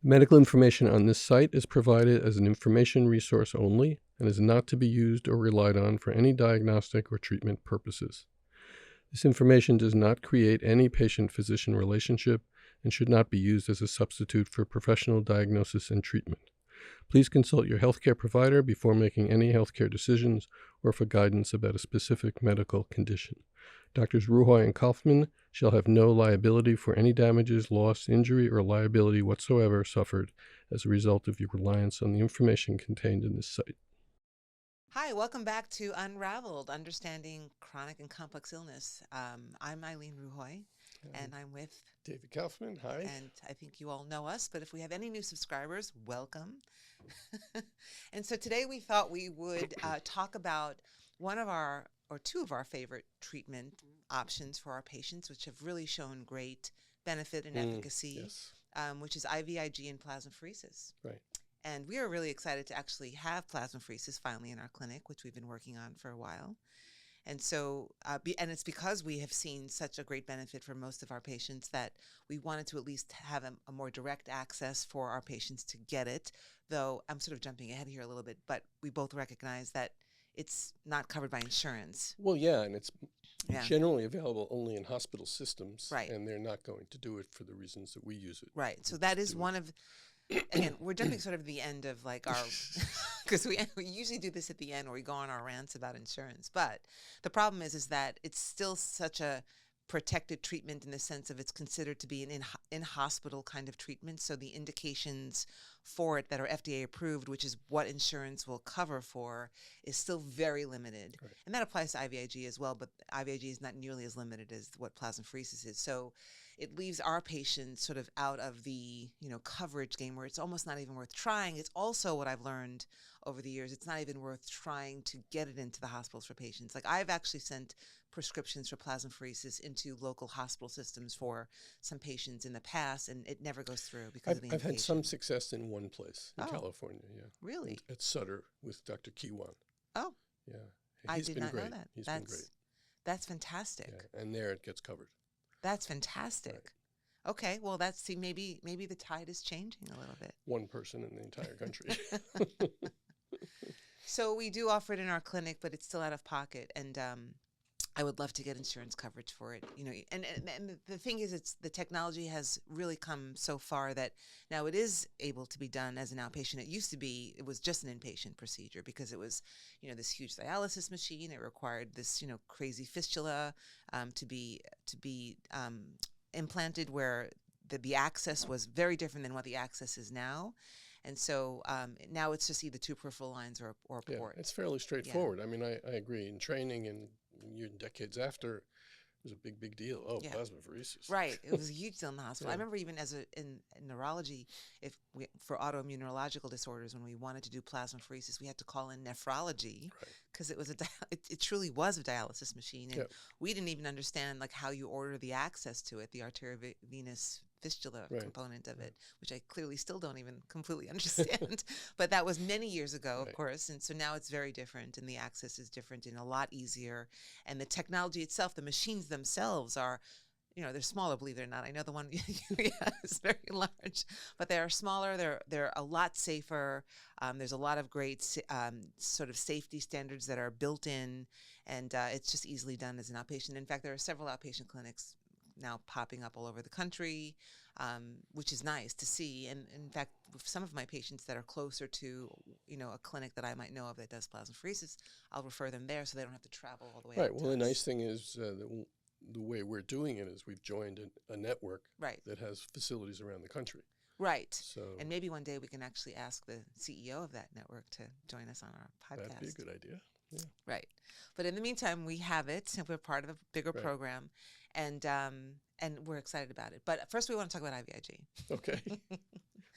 Medical information on this site is provided as an information resource only and is not to be used or relied on for any diagnostic or treatment purposes. This information does not create any patient-physician relationship and should not be used as a substitute for professional diagnosis and treatment. Please consult your healthcare provider before making any healthcare decisions or for guidance about a specific medical condition. Doctors Ruhoy and Kaufman shall have no liability for any damages, loss, injury, or liability whatsoever suffered as a result of your reliance on the information contained in this site. Hi, welcome back to Unraveled, Understanding Chronic and Complex Illness. I'm Eileen Ruhoy, and I'm with David Kaufman. Hi. And I think you all know us, but if we have any new subscribers, welcome. And so today we thought we would talk about two of our favorite treatment options for our patients, which have really shown great benefit and efficacy, Yes. which is IVIG and plasmapheresis. Right. And we are really excited to actually have plasmapheresis finally in our clinic, which we've been working on for a while. And so, and it's because we have seen such a great benefit for most of our patients that we wanted to at least have a more direct access for our patients to get it, though I'm sort of jumping ahead here a little bit, but we both recognize that it's not covered by insurance. Well, yeah, and it's generally available only in hospital systems, right? And they're not going to do it for the reasons that we use it. Right. So that is one of, again, we're jumping sort of the end of like our, because we usually do this at the end where we go on our rants about insurance. But the problem is that it's still such a protected treatment in the sense of it's considered to be an in-hospital kind of treatment. So the indications for it that are FDA approved, which is what insurance will cover for, is still very limited. Right. And that applies to IVIG as well, but IVIG is not nearly as limited as what plasmapheresis is. So it leaves our patients sort of out of the, coverage game where it's almost not even worth trying. It's also what I've learned over the years. It's not even worth trying to get it into the hospitals for patients. Like I've actually sent prescriptions for plasmapheresis into local hospital systems for some patients in the past, and it never goes through because of the indication. I've had some success in one place in California, yeah. Really? At Sutter with Dr. Kiwan. Oh. Yeah. I did not know that. He's been great. That's fantastic. Yeah, and there it gets covered. That's fantastic. Right. Okay, well, maybe the tide is changing a little bit. One person in the entire country. So we do offer it in our clinic, but it's still out of pocket, and I would love to get insurance coverage for it. And the thing is, the technology has really come so far that now it is able to be done as an outpatient. It used to be, it was just an inpatient procedure because it was, this huge dialysis machine. It required this, crazy fistula to be implanted where the access was very different than what the access is now. And so now it's just either two peripheral lines or a port. Yeah, it's fairly straightforward. Yeah. I mean, I agree. In training and decades after, it was a big deal. Oh, yeah. Plasmapheresis. Right. It was a huge deal in the hospital. Yeah. I remember even in neurology, for autoimmune neurological disorders, when we wanted to do plasmapheresis, we had to call in nephrology because it truly was a dialysis machine. And we didn't even understand like how you order the access to it, the arteriovenous fistula component of it, which I clearly still don't even completely understand. But that was many years ago, of course. And so now it's very different, and the access is different and a lot easier. And the technology itself, the machines themselves are, they're smaller, believe it or not. I know the one is very large, but they are smaller. They're a lot safer. There's a lot of great sort of safety standards that are built in, and it's just easily done as an outpatient. In fact, there are several outpatient clinics now popping up all over the country, which is nice to see. And in fact, with some of my patients that are closer to, a clinic that I might know of that does plasmapheresis, I'll refer them there so they don't have to travel all the way out. Right. Well, the nice thing is the way we're doing it is we've joined a network that has facilities around the country. Right. So, and maybe one day we can actually ask the CEO of that network to join us on our podcast. That'd be a good idea. Yeah. Right. But in the meantime, we have it, and we're part of a bigger program, and we're excited about it. But first, we want to talk about IVIG. Okay.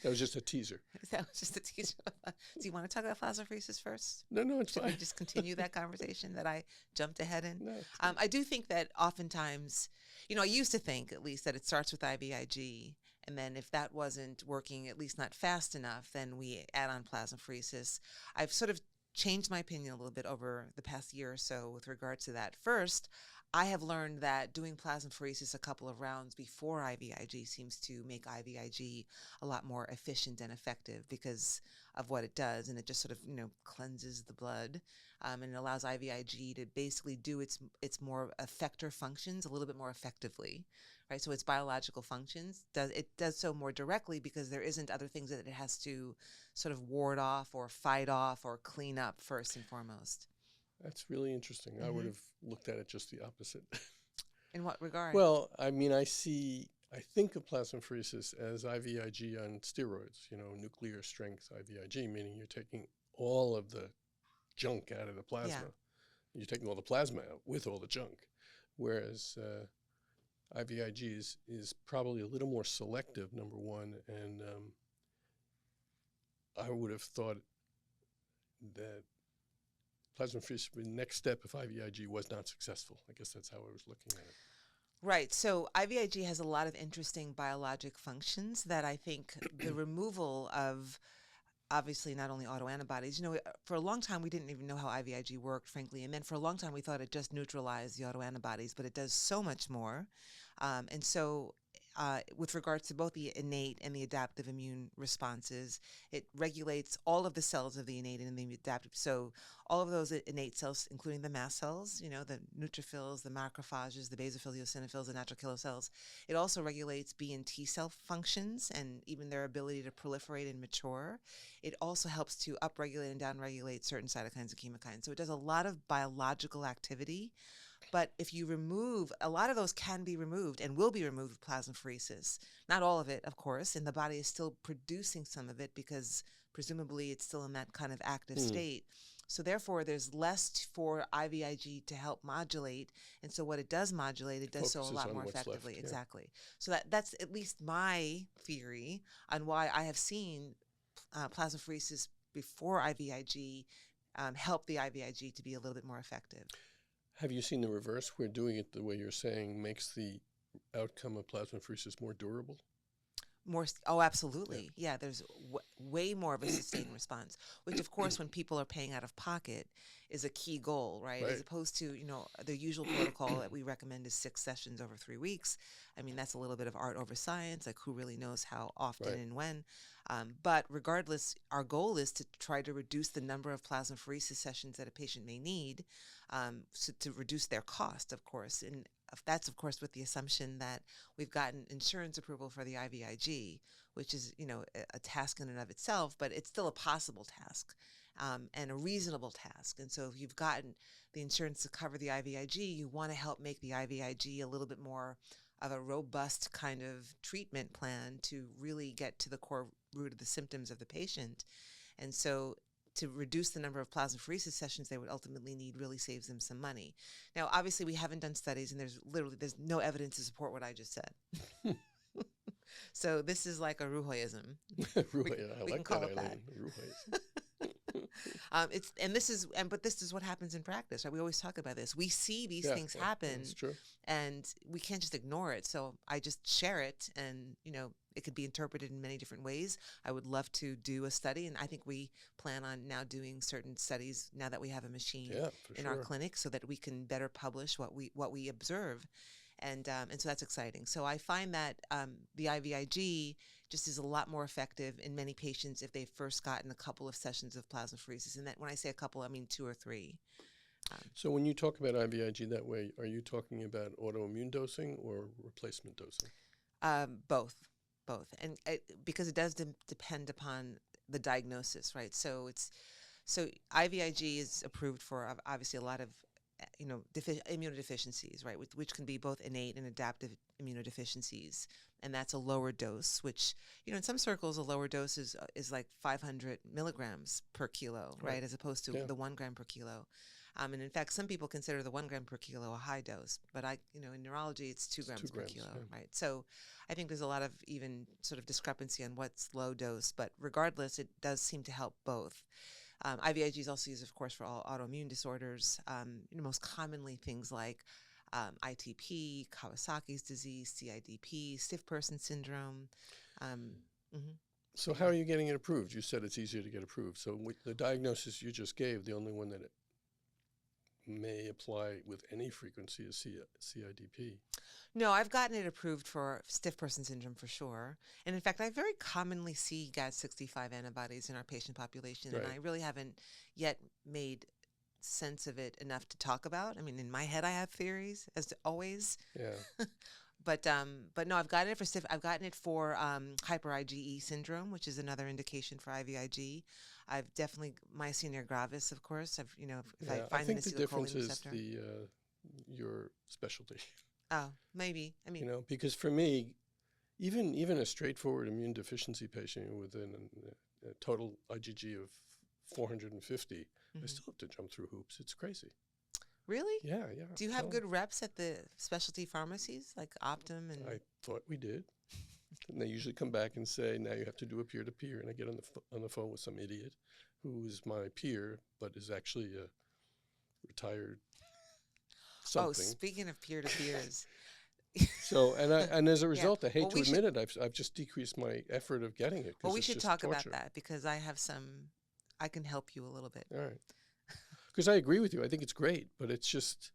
That was just a teaser. That was just a teaser. Do you want to talk about plasmapheresis first? No, it's Should fine. we just continue that conversation that I jumped ahead in? No, I do think that oftentimes, I used to think at least that it starts with IVIG, and then if that wasn't working, at least not fast enough, then we add on plasmapheresis. I've sort of changed my opinion a little bit over the past year or so with regards to that. First, I have learned that doing plasmapheresis a couple of rounds before IVIG seems to make IVIG a lot more efficient and effective because of what it does, and it just sort of cleanses the blood, and it allows IVIG to basically do its more effector functions a little bit more effectively, right? So its biological functions does so more directly because there isn't other things that it has to sort of ward off or fight off or clean up first and foremost. That's really interesting. I would have looked at it just the opposite. In what regard? Well, I mean, I think of plasmapheresis as IVIG on steroids, nuclear strength IVIG, meaning you're taking all of the junk out of the plasma. Yeah. You're taking all the plasma out with all the junk. Whereas IVIG is probably a little more selective, number one, and I would have thought that plasmapheresis would be the next step if IVIG was not successful. I guess that's how I was looking at it. Right. So IVIG has a lot of interesting biologic functions that I think the removal of, obviously, not only autoantibodies. For a long time, we didn't even know how IVIG worked, frankly. And then for a long time, we thought it just neutralized the autoantibodies, but it does so much more. And so with regards to both the innate and the adaptive immune responses, it regulates all of the cells of the innate and the adaptive. So all of those innate cells, including the mast cells, the neutrophils, the macrophages, the basophils, the eosinophils, the natural killer cells. It also regulates B and T cell functions and even their ability to proliferate and mature. It also helps to upregulate and downregulate certain cytokines and chemokines. So it does a lot of biological activity. But if you remove, a lot of those can be removed and will be removed with plasmapheresis. Not all of it, of course, and the body is still producing some of it because presumably it's still in that kind of active state. So therefore, there's less for IVIG to help modulate. And so what it does modulate, it does so a lot more effectively. Left, exactly. So that's at least my theory on why I have seen plasmapheresis before IVIG help the IVIG to be a little bit more effective. Have you seen the reverse, where doing it the way you're saying makes the outcome of plasmapheresis more durable? Oh, absolutely. Yeah, there's way more of a sustained response, which, of course, when people are paying out of pocket is a key goal, right? As opposed to, the usual protocol that we recommend is 6 sessions over 3 weeks. I mean, that's a little bit of art over science, like who really knows how often and when. But regardless, our goal is to try to reduce the number of plasmapheresis sessions that a patient may need, so to reduce their cost, of course. And that's, of course, with the assumption that we've gotten insurance approval for the IVIG, which is, a task in and of itself, but it's still a possible task and a reasonable task. And so if you've gotten the insurance to cover the IVIG, you want to help make the IVIG a little bit more of a robust kind of treatment plan to really get to the core root of the symptoms of the patient. And so to reduce the number of plasmapheresis sessions they would ultimately need really saves them some money. Now, obviously, we haven't done studies, and there's no evidence to support what I just said. So this is like a Ruhoism. I like that, Eileen. But this is what happens in practice, right? We always talk about this. We see these things happen, that's true. And we can't just ignore it. So I just share it, and it could be interpreted in many different ways. I would love to do a study, and I think we plan on now doing certain studies now that we have a machine in our clinic, so that we can better publish what we observe. And so that's exciting. So I find that the IVIG just is a lot more effective in many patients if they've first gotten a couple of sessions of plasmapheresis. And that when I say a couple, I mean 2 or 3. So when you talk about IVIG that way, are you talking about autoimmune dosing or replacement dosing? Both. And because it does depend upon the diagnosis, right? So IVIG is approved for obviously a lot of immunodeficiencies, right? Which can be both innate and adaptive immunodeficiencies. And that's a lower dose, which, in some circles, a lower dose is like 500 milligrams per kilo, right? As opposed to the 1 gram per kilo. And in fact, some people consider the 1 gram per kilo a high dose, but in neurology, it's 2 grams per kilo, right? So I think there's a lot of even sort of discrepancy on what's low dose, but regardless, it does seem to help both. IVIG is also used, of course, for all autoimmune disorders, most commonly things like ITP, Kawasaki's disease, CIDP, stiff person syndrome. So how are you getting it approved? You said it's easier to get approved. So with the diagnosis you just gave, the only one that may apply with any frequency as CIDP. No, I've gotten it approved for stiff person syndrome for sure. And in fact, I very commonly see GAD65 antibodies in our patient population, and Right. I really haven't yet made sense of it enough to talk about. I mean, in my head, I have theories, as always. Yeah. But no, I've gotten it for stiff. I've gotten it for hyper IgE syndrome, which is another indication for IVIG. I've definitely myasthenia gravis, of course. I've if I Yeah. I find an think the difference acetylcholine is receptor. your specialty. Oh, maybe. I mean, Because for me, even a straightforward immune deficiency patient with a total IgG of 450, I still have to jump through hoops. It's crazy. really? Yeah. Do you have good reps at the specialty pharmacies like Optum and? I thought we did. And they usually come back and say, now you have to do a peer-to-peer. And I get on the phone with some idiot who is my peer, but is actually a retired something. Oh, speaking of peer-to-peers. So, and as a result, I hate Well, to admit it, I've just decreased my effort of getting it. Well, we it's should just talk torture. about that because I can help you a little bit. All right. Because I agree with you. I think it's great, but it's just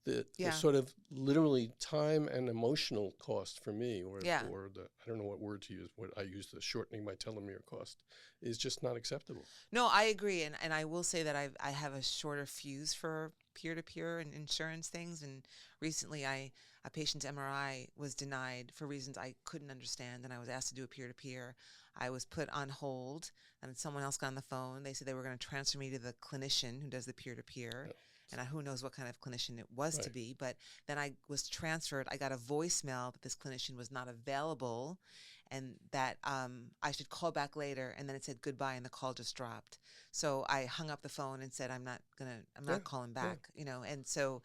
the sort of literally time and emotional cost for me, or the, I don't know what word to use, what I use, the shortening my telomere cost, is just not acceptable. No, I agree. And I will say that I have a shorter fuse for peer-to-peer and insurance things. And recently a patient's MRI was denied for reasons I couldn't understand. And I was asked to do a peer-to-peer. I was put on hold and someone else got on the phone. They said they were going to transfer me to the clinician who does the peer-to-peer. Yeah. And who knows what kind of clinician it was to be. But then I was transferred. I got a voicemail that this clinician was not available and that I should call back later. And then it said goodbye and the call just dropped. So I hung up the phone and said, I'm not calling back, And so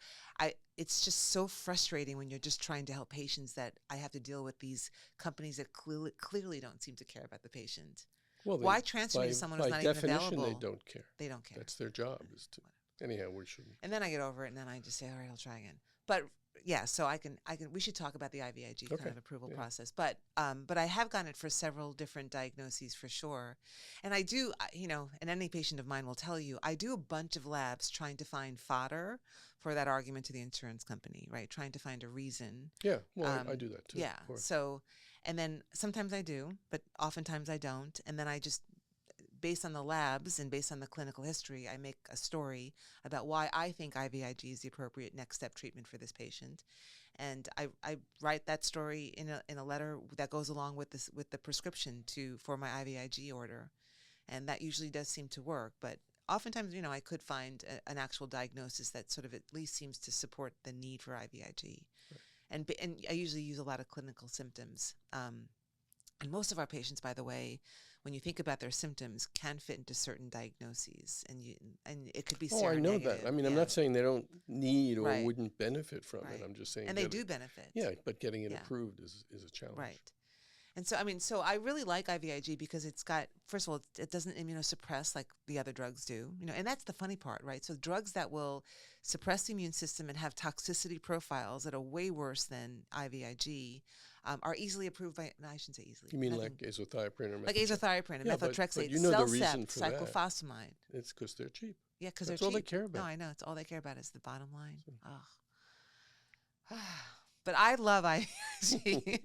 it's just so frustrating when you're just trying to help patients that I have to deal with these companies that clearly don't seem to care about the patient. Well, why transfer me to someone who's not even available? By definition, they don't care. They don't care. That's their job, is to. Anyhow, we shouldn't. And then I get over it, and then I just say, all right, I'll try again. But yeah, so we should talk about the IVIG kind of approval process. But I have gotten it for several different diagnoses for sure. And I do, and any patient of mine will tell you, I do a bunch of labs trying to find fodder for that argument to the insurance company, right? Trying to find a reason. Yeah, well, I do that too. Yeah, so, and then sometimes I do, but oftentimes I don't. And then I just, based on the labs and based on the clinical history, I make a story about why I think IVIG is the appropriate next step treatment for this patient. And I write that story in a letter that goes along with the prescription for my IVIG order. And that usually does seem to work. But oftentimes, I could find an actual diagnosis that sort of at least seems to support the need for IVIG. Right. And I usually use a lot of clinical symptoms. And most of our patients, by the way, when you think about their symptoms, can fit into certain diagnoses, and it could be seronegative. Oh, I know that. I mean, I'm not saying they don't need or wouldn't benefit from it. I'm just saying, and they do benefit. Yeah, but getting it approved is a challenge. Right. And so I really like IVIG because it's got, first of all, it doesn't immunosuppress like the other drugs do, and that's the funny part, right? So drugs that will suppress the immune system and have toxicity profiles that are way worse than IVIG are easily approved by, no, I shouldn't say easily. You mean like azathioprine or like azathioprine and methotrexate, but the reason for cyclophosphamide. It's because they're cheap. Yeah, because they're cheap. That's all they care about. No, I know. It's all they care about is the bottom line. But I love IVIG.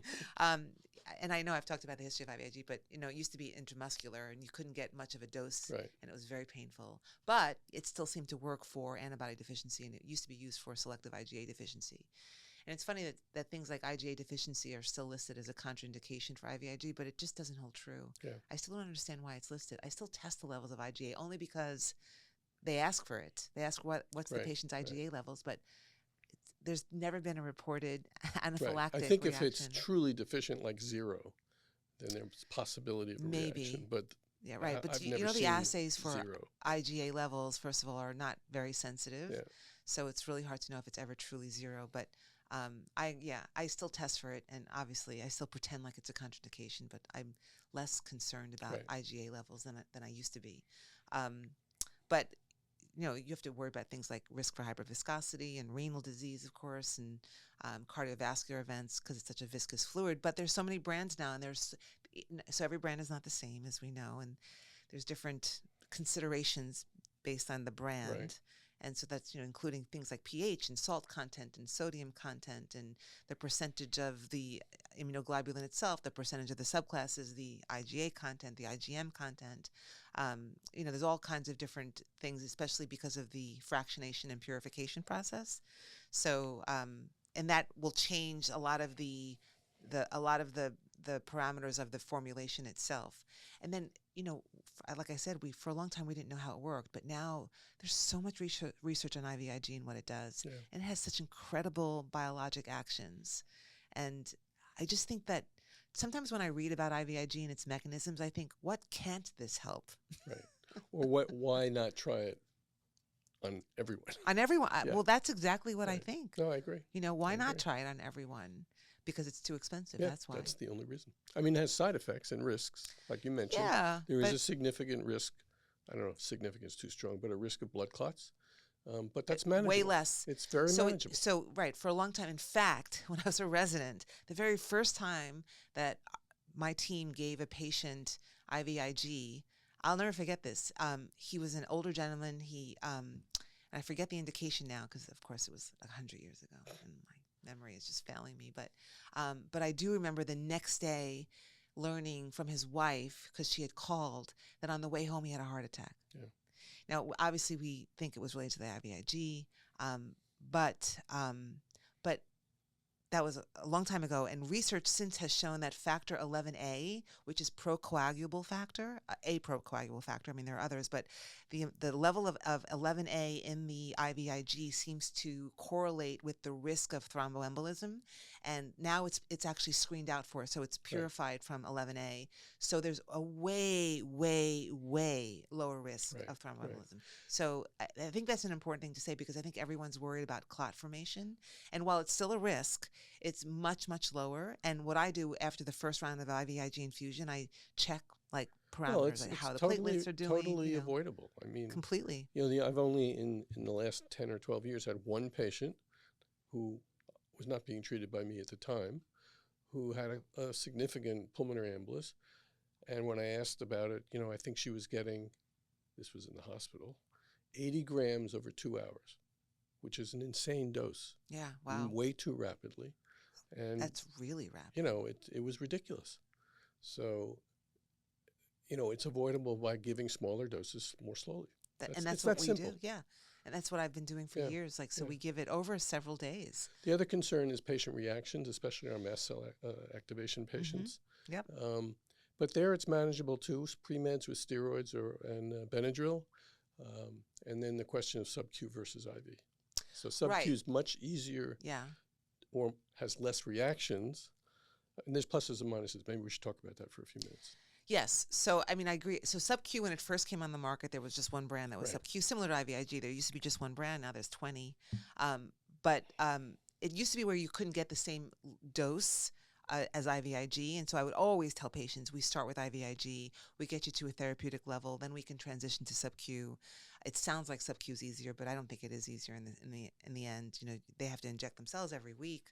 And I know I've talked about the history of IVIG, but it used to be intramuscular and you couldn't get much of a dose, and it was very painful. But it still seemed to work for antibody deficiency, and it used to be used for selective IgA deficiency. And it's funny that things like IgA deficiency are still listed as a contraindication for IVIG, but it just doesn't hold true. Yeah. I still don't understand why it's listed. I still test the levels of IgA only because they ask for it. They ask what's the patient's IgA levels, but there's never been a reported anaphylactic I think reaction. If it's truly deficient, like 0, then there's possibility of a reaction. But yeah, right. But the assays for 0. IgA levels, first of all, are not very sensitive. Yeah. So it's really hard to know if it's ever truly 0. But I still test for it, and obviously I still pretend like it's a contraindication, but I'm less concerned about IgA levels than I used to be. But you have to worry about things like risk for hyperviscosity and renal disease, of course, and cardiovascular events because it's such a viscous fluid. But there's so many brands now, and so every brand is not the same, as we know, and there's different considerations based on the brand. And so that's, including things like pH and salt content and sodium content and the percentage of the immunoglobulin itself, the percentage of the subclasses, the IgA content, the IgM content. There's all kinds of different things, especially because of the fractionation and purification process. So, and that will change a lot of the parameters of the formulation itself. And then, like I said, for a long time we didn't know how it worked, but now there's so much research on IVIG and what it does, and it has such incredible biologic actions. And I just think that sometimes when I read about IVIG and its mechanisms, I think, what can't this help? Right. Or why not try it on everyone? On everyone. Well, that's exactly what I think. No, I agree. Why not try it on everyone? Because it's too expensive. Yeah, that's why. That's the only reason. I mean, it has side effects and risks, like you mentioned. Yeah. There is a significant risk. I don't know if significant is too strong, but a risk of blood clots. But that's manageable. Way less. It's very manageable. So, right, for a long time. In fact, when I was a resident, the very first time that my team gave a patient IVIG, I'll never forget this. He was an older gentleman. And I forget the indication now because, of course, it was 100 years ago, and my memory is just failing me. But I do remember the next day learning from his wife, because she had called, that on the way home he had a heart attack. Yeah. Now, obviously, we think it was related to the IVIG, but that was a long time ago, and research since has shown that factor 11A, which is procoagulable factor, a procoagulable factor, I mean, there are others, but the level of 11A in the IVIG seems to correlate with the risk of thromboembolism, and now it's actually screened out for, so it's purified from 11A, so there's a way, way, way lower risk of thromboembolism. So I think that's an important thing to say, because I think everyone's worried about clot formation, and while it's still a risk, it's much, much lower. And what I do after the first round of IVIG infusion, I check like parameters, like how the platelets are doing. Totally avoidable. I mean, completely. I've only in the last 10 or 12 years had one patient who was not being treated by me at the time, who had a significant pulmonary embolus. And when I asked about it, I think she was getting, this was in the hospital, 80 grams over 2 hours, which is an insane dose. Yeah, wow. Way too rapidly. And that's really rapid. It was ridiculous. So, it's avoidable by giving smaller doses more slowly. And that's what we do. Yeah. And that's what I've been doing for years. We give it over several days. The other concern is patient reactions, especially our mast cell activation patients. Yep. But there it's manageable too, pre-meds with steroids and Benadryl. And then the question of sub-Q versus IV. So sub-Q is much easier. Yeah. Or has less reactions. And there's pluses and minuses. Maybe we should talk about that for a few minutes. Yes. So, I mean, I agree. So sub-Q, when it first came on the market, there was just one brand that was sub-Q, similar to IVIG. There used to be just one brand. Now there's 20. But it used to be where you couldn't get the same dose as IVIG. And so I would always tell patients, we start with IVIG, we get you to a therapeutic level, then we can transition to sub-Q. It sounds like sub-Q is easier, but I don't think it is easier in the end. They have to inject themselves every week.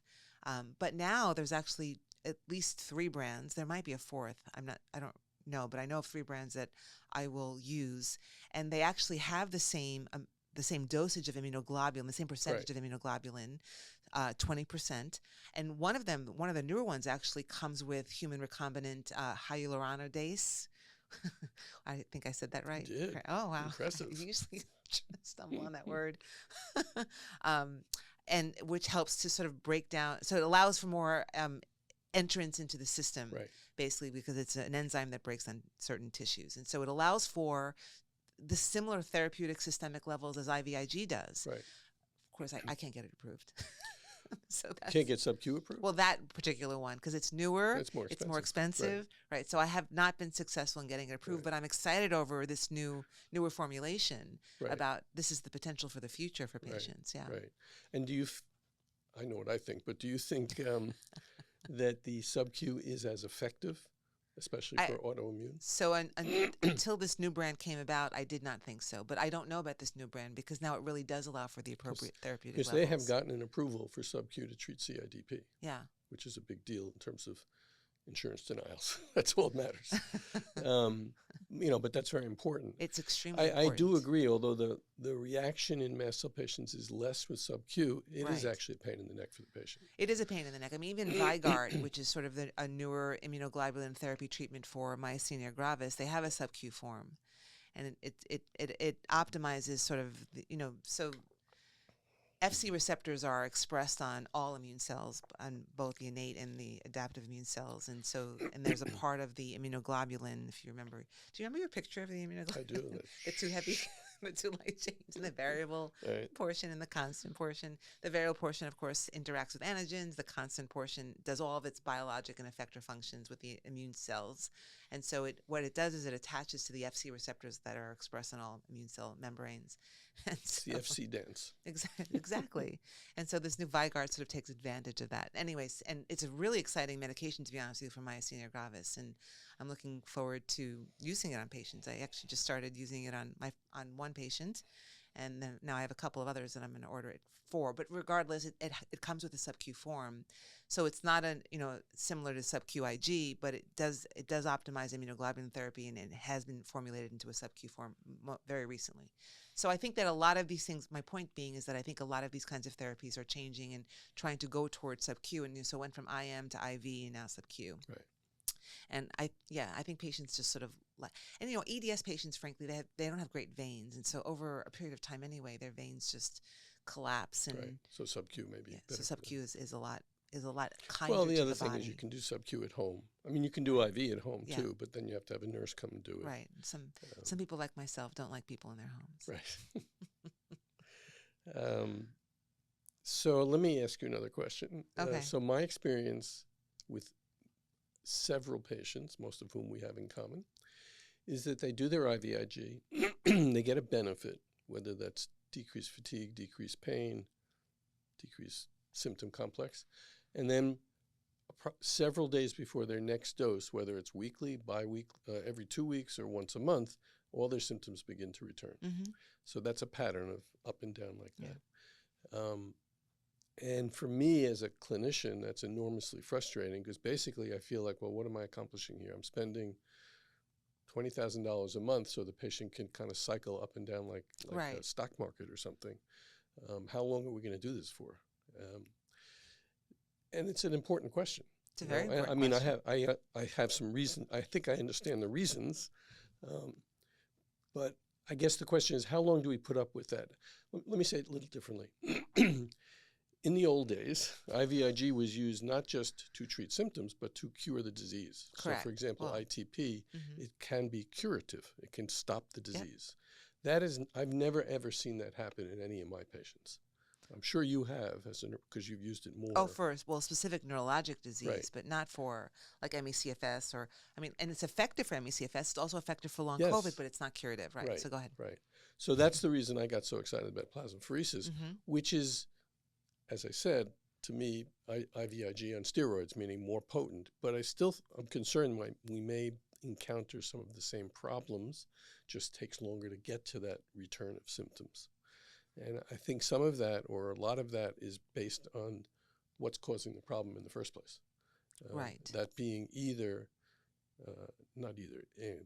But now there's actually at least 3 brands. There might be a fourth. I don't know, but I know of 3 brands that I will use, and they actually have the same dosage of immunoglobulin, the same percentage of immunoglobulin, 20%. And one of the newer ones actually comes with human recombinant hyaluronidase. I think I said that right. You did. Oh, wow. Impressive. I usually stumble on that word. And which helps to sort of break down. So it allows for more entrance into the system, basically, because it's an enzyme that breaks down certain tissues. And so it allows for the similar therapeutic systemic levels as IVIG does. Right. Of course, I can't get it approved. So can't get sub-Q approved? Well, that particular one, because it's newer, it's more expensive. Right. So I have not been successful in getting it approved, but I'm excited over this newer formulation about this is the potential for the future for patients. Yeah. Right. And I know what I think, but do you think that the sub-Q is as effective, especially for autoimmune? So until this new brand came about, I did not think so. But I don't know about this new brand, because now it really does allow for the appropriate therapeutic levels. Because they have gotten an approval for sub-Q to treat CIDP. Yeah. Which is a big deal in terms of insurance denials. That's all that matters. but that's very important. It's extremely I important. do agree, although the reaction in mast cell patients is less with sub-Q, it is actually a pain in the neck for the patient. It is a pain in the neck. I mean, even IVIG, which is sort of a newer immunoglobulin therapy treatment for myasthenia gravis, they have a sub-Q form. And it optimizes sort of, so FC receptors are expressed on all immune cells, on both the innate and the adaptive immune cells. And there's a part of the immunoglobulin, if you remember. Do you remember your picture of the immunoglobulin? I do. The two heavy, the two light chains, and the variable Right. portion and the constant portion. The variable portion, of course, interacts with antigens. The constant portion does all of its biologic and effector functions with the immune cells. And so what it does is it attaches to the FC receptors that are expressed on all immune cell membranes. And It's the FC dance. Exactly. And so this new Vyguard sort of takes advantage of that. Anyways, and it's a really exciting medication, to be honest with you, for myasthenia gravis. And I'm looking forward to using it on patients. I actually just started using it on one patient. And then now I have a couple of others that I'm going to order it for. But regardless, it comes with a sub-Q form. So it's not similar to sub-Q IG, but it does optimize immunoglobulin therapy, and it has been formulated into a sub-Q form very recently. So I think that a lot of these things, my point being is that I think a lot of these kinds of therapies are changing and trying to go towards sub-Q. And so it went from IM to IV and now sub-Q. Right. And I think patients just sort of EDS patients, frankly, they don't have great veins. And so over a period of time anyway, their veins just collapse. And right. So sub-Q maybe. Yeah, so sub-Q is a lot kinder. Well, the to other the thing body. is you can do sub-Q at home. I mean, you can do IV at home too, but then you have to have a nurse come and do it. Right. Some people like myself don't like people in their homes. Right. So let me ask you another question. Okay. So my experience with several patients, most of whom we have in common, is that they do their IVIG, they get a benefit, whether that's decreased fatigue, decreased pain, decreased symptom complex, and then several days before their next dose, whether it's weekly, every 2 weeks, or once a month, all their symptoms begin to return. Mm-hmm. So that's a pattern of up and down like that. And for me as a clinician, that's enormously frustrating because basically I feel like, well, what am I accomplishing here? I'm spending $20,000 a month so the patient can kind of cycle up and down like a stock market or something. How long are we going to do this for? And it's an important question. It's a very important question. I have some reason. I think I understand the reasons, but I guess the question is, how long do we put up with that? Let me say it a little differently. In the old days, IVIG was used not just to treat symptoms, but to cure the disease. Correct. So, for example, ITP, it can be curative. It can stop the disease. Yep. I've never ever seen that happen in any of my patients. I'm sure you have, because you've used it more. Oh, for specific neurologic disease, right. But not for like ME/CFS and it's effective for ME/CFS. It's also effective for long yes. COVID, but it's not curative, right? So go ahead. Right. So that's the reason I got so excited about plasmapheresis, which is, as I said, to me, IVIG on steroids, meaning more potent. But I'm concerned we may encounter some of the same problems, just takes longer to get to that return of symptoms. And I think some of that, or a lot of that, is based on what's causing the problem in the first place. Right. That being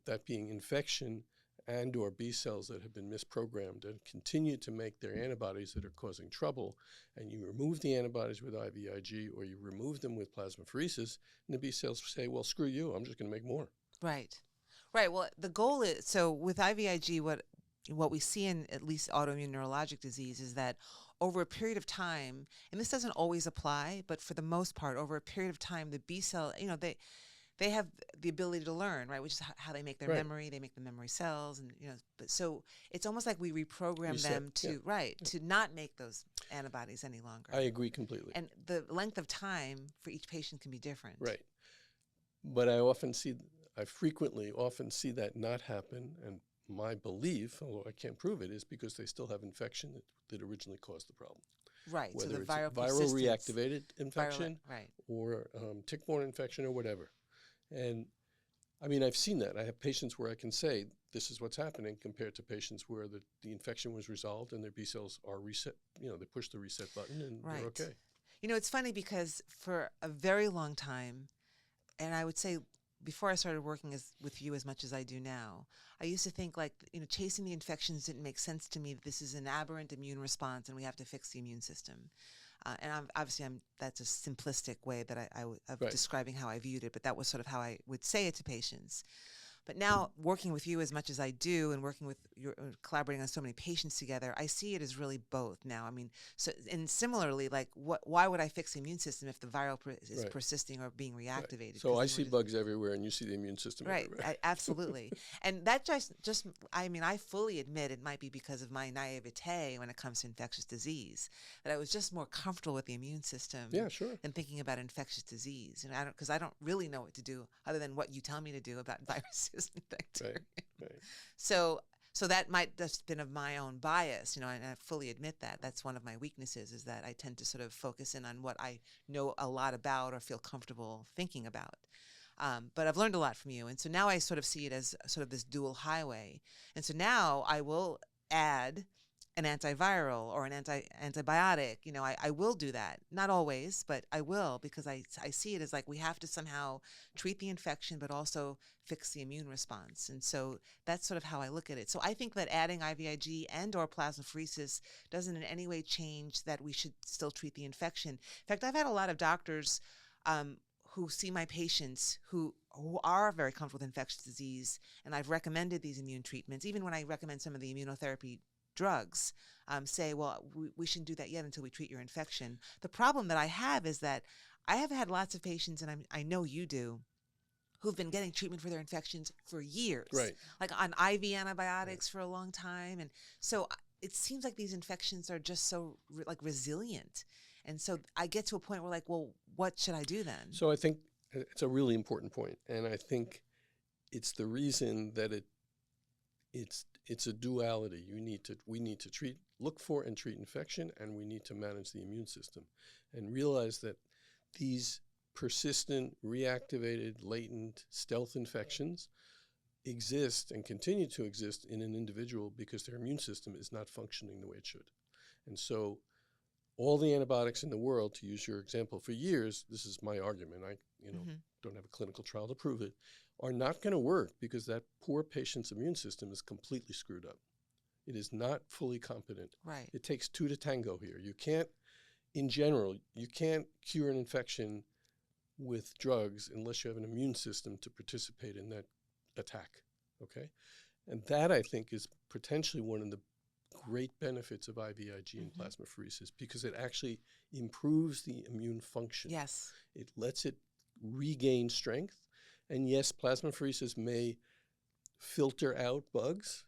that being infection and or B cells that have been misprogrammed and continue to make their antibodies that are causing trouble, and you remove the antibodies with IVIG or you remove them with plasmapheresis, and the B cells say, well, screw you, I'm just going to make more. Right. Well, the goal is, so with IVIG, what we see in at least autoimmune neurologic disease is that over a period of time, and this doesn't always apply, but for the most part, over a period of time, the B cell, they have the ability to learn, right? Which is how they make their memory. They make the memory cells, and But so it's almost like we reprogram them to to not make those antibodies any longer. I agree completely. And the length of time for each patient can be different. Right. But I frequently often see that not happen, and my belief, although I can't prove it, is because they still have infection that originally caused the problem. Right. Whether so the it's viral reactivated infection, right, or tick-borne infection, or whatever. And I mean, I've seen that. I have patients where I can say this is what's happening compared to patients where the infection was resolved and their B cells are reset. They push the reset button and they're okay. It's funny because for a very long time, and I would say before I started working with you as much as I do now, I used to think like, chasing the infections didn't make sense to me. This is an aberrant immune response and we have to fix the immune system. And that's a simplistic way that of Right. describing how I viewed it, but that was sort of how I would say it to patients. But now working with you as much as I do and working with collaborating on so many patients together, I see it as really both now. I mean, and similarly, like why would I fix the immune system if the viral is Right. persisting or being reactivated? Right. So I see bugs everywhere and you see the immune system right, everywhere. Absolutely. And that just, I mean, I fully admit it might be because of my naivete when it comes to infectious disease, that I was just more comfortable with the immune system Yeah, sure. than thinking about infectious disease. And because I don't really know what to do other than what you tell me to do about viruses and bacteria. Right. So that might just been of my own bias, and I fully admit that. That's one of my weaknesses, is that I tend to sort of focus in on what I know a lot about or feel comfortable thinking about. But I've learned a lot from you. And so now I sort of see it as sort of this dual highway. And so now I will add an antiviral or an antibiotic. I will do that. Not always, but I will, because I see it as like we have to somehow treat the infection, but also fix the immune response. And so that's sort of how I look at it. So I think that adding IVIG and or plasmapheresis doesn't in any way change that we should still treat the infection. In fact, I've had a lot of doctors who see my patients who are very comfortable with infectious disease, and I've recommended these immune treatments, even when I recommend some of the immunotherapy drugs, say, well, we shouldn't do that yet until we treat your infection. The problem that I have is that I have had lots of patients, and I know you do, who've been getting treatment for their infections for years, Right. like on IV antibiotics for a long time. And so it seems like these infections are just so resilient. And so I get to a point where like, well, what should I do then? So I think it's a really important point, and I think it's the reason that it's a duality. We need to look for and treat infection, and we need to manage the immune system, and realize that these persistent, reactivated, latent, stealth infections exist and continue to exist in an individual because their immune system is not functioning the way it should. And so all the antibiotics in the world, to use your example, for years, this is my argument, I don't have a clinical trial to prove it, are not going to work because that poor patient's immune system is completely screwed up. It is not fully competent. Right. It takes two to tango here. You can't, in general, you can't cure an infection with drugs unless you have an immune system to participate in that attack, okay? And that, I think, is potentially one of the great benefits of IVIG and plasmapheresis, because it actually improves the immune function. Yes. It lets it regain strength. And yes, plasmapheresis may filter out bugs,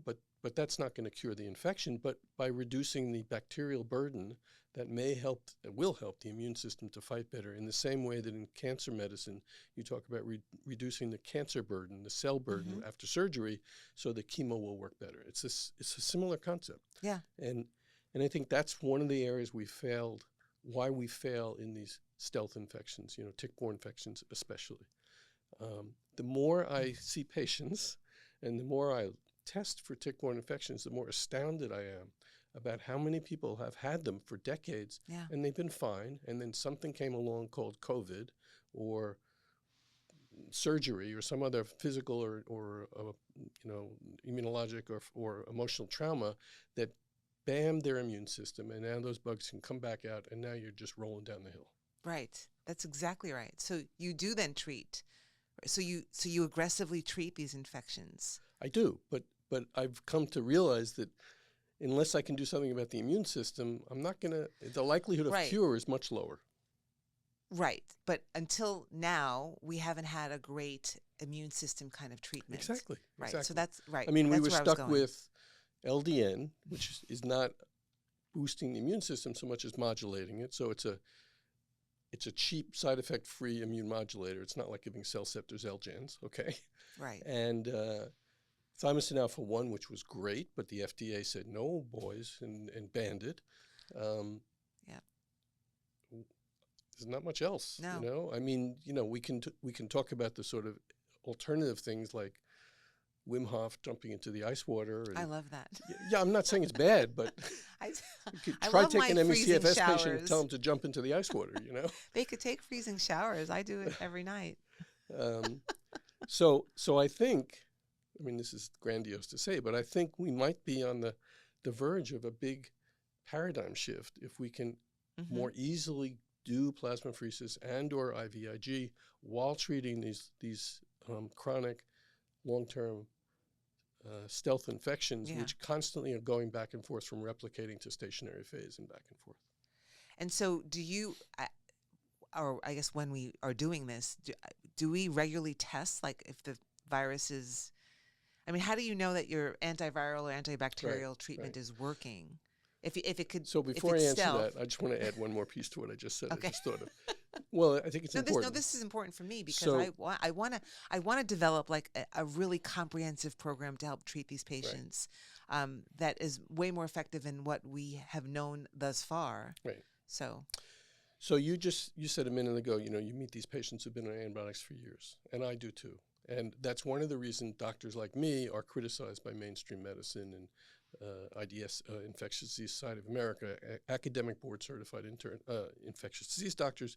but that's not going to cure the infection. But by reducing the bacterial burden, that will help the immune system to fight better, in the same way that in cancer medicine, you talk about reducing the cancer burden, the cell burden after surgery, so the chemo will work better. It's a similar concept. Yeah. And I think that's one of the areas why we fail in these stealth infections, tick-borne infections especially. The more I see patients and the more I test for tick-borne infections, the more astounded I am about how many people have had them for decades, and they've been fine, and then something came along called COVID or surgery or some other physical or immunologic or emotional trauma that bammed their immune system, and now those bugs can come back out, and now you're just rolling down the hill. Right. That's exactly right. So you do then treat. So you aggressively treat these infections. I do, but I've come to realize that unless I can do something about the immune system, the likelihood of cure is much lower. Right. But until now, we haven't had a great immune system kind of treatment. Exactly. Right. Exactly. So that's right. I mean, we were where stuck with LDN, which is not boosting the immune system so much as modulating it. So it's a cheap, side effect-free immune modulator. It's not like giving Cellceptor Xeljanz, okay? Right. And thymosin alpha-1, which was great, but the FDA said, no, boys, and banned it. There's not much else, No. I mean, we can talk about the sort of alternative things like Wim Hof jumping into the ice water. And, I love that. Yeah, I'm not saying it's bad, but you could try taking an ME/CFS patient and tell them to jump into the ice water, They could take freezing showers. I do it every night. Um, so I think, I mean, this is grandiose to say, but I think we might be on the verge of a big paradigm shift if we can more easily do plasmapheresis and or IVIG while treating these chronic long-term stealth infections, Yeah. which constantly are going back and forth from replicating to stationary phase and back and forth. And so do you, or I guess when we are doing this, do we regularly test, like if the virus is, I mean, how do you know that your antiviral or antibacterial treatment is working? If it could, So if before I it's answer stealth. that, I just want to add one more piece to what I just said. Okay. I just thought of. Well, I think it's important. This is important for me because So- I want to develop like a really comprehensive program to help treat these patients that is way more effective than what we have known thus far. Right. So you said a minute ago, you meet these patients who've been on antibiotics for years, and I do too. And that's one of the reasons doctors like me are criticized by mainstream medicine and IDS, Infectious Disease Society of America, academic board certified infectious disease doctors,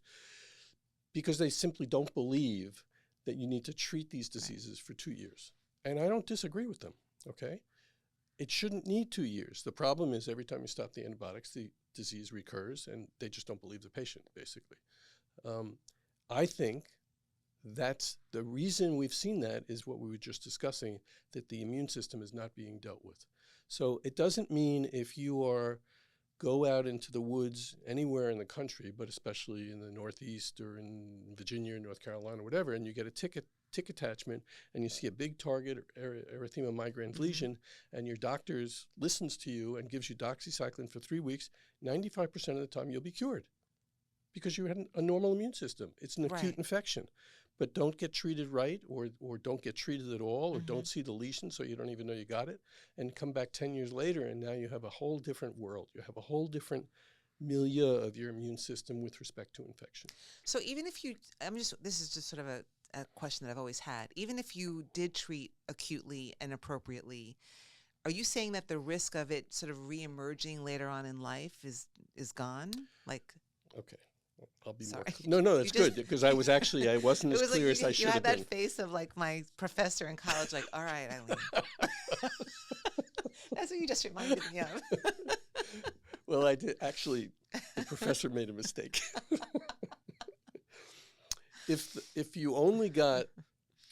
because they simply don't believe that you need to treat these diseases for 2 years. And I don't disagree with them, okay? It shouldn't need 2 years. The problem is every time you stop the antibiotics, the disease recurs, and they just don't believe the patient, basically. I think that's the reason we've seen that is what we were just discussing, that the immune system is not being dealt with. So it doesn't mean if you go out into the woods anywhere in the country, but especially in the Northeast or in Virginia or North Carolina, whatever, and you get a tick attachment and you see a big target erythema migrans lesion, and your doctor listens to you and gives you doxycycline for 3 weeks, 95% of the time you'll be cured because you had a normal immune system. It's an acute infection. But don't get treated right or don't get treated at all or don't see the lesion so you don't even know you got it, and come back 10 years later and now you have a whole different world. You have a whole different milieu of your immune system with respect to infection. So even if you, this is just sort of a question that I've always had. Even if you did treat acutely and appropriately, are you saying that the risk of it sort of reemerging later on in life is gone? Like, okay. I'll be sorry. more. No, that's good because I wasn't as clear as I should have been. You had that face of like my professor in college, like, all right, Eileen. That's what you just reminded me of. Well, I did actually. The professor made a mistake. If you only got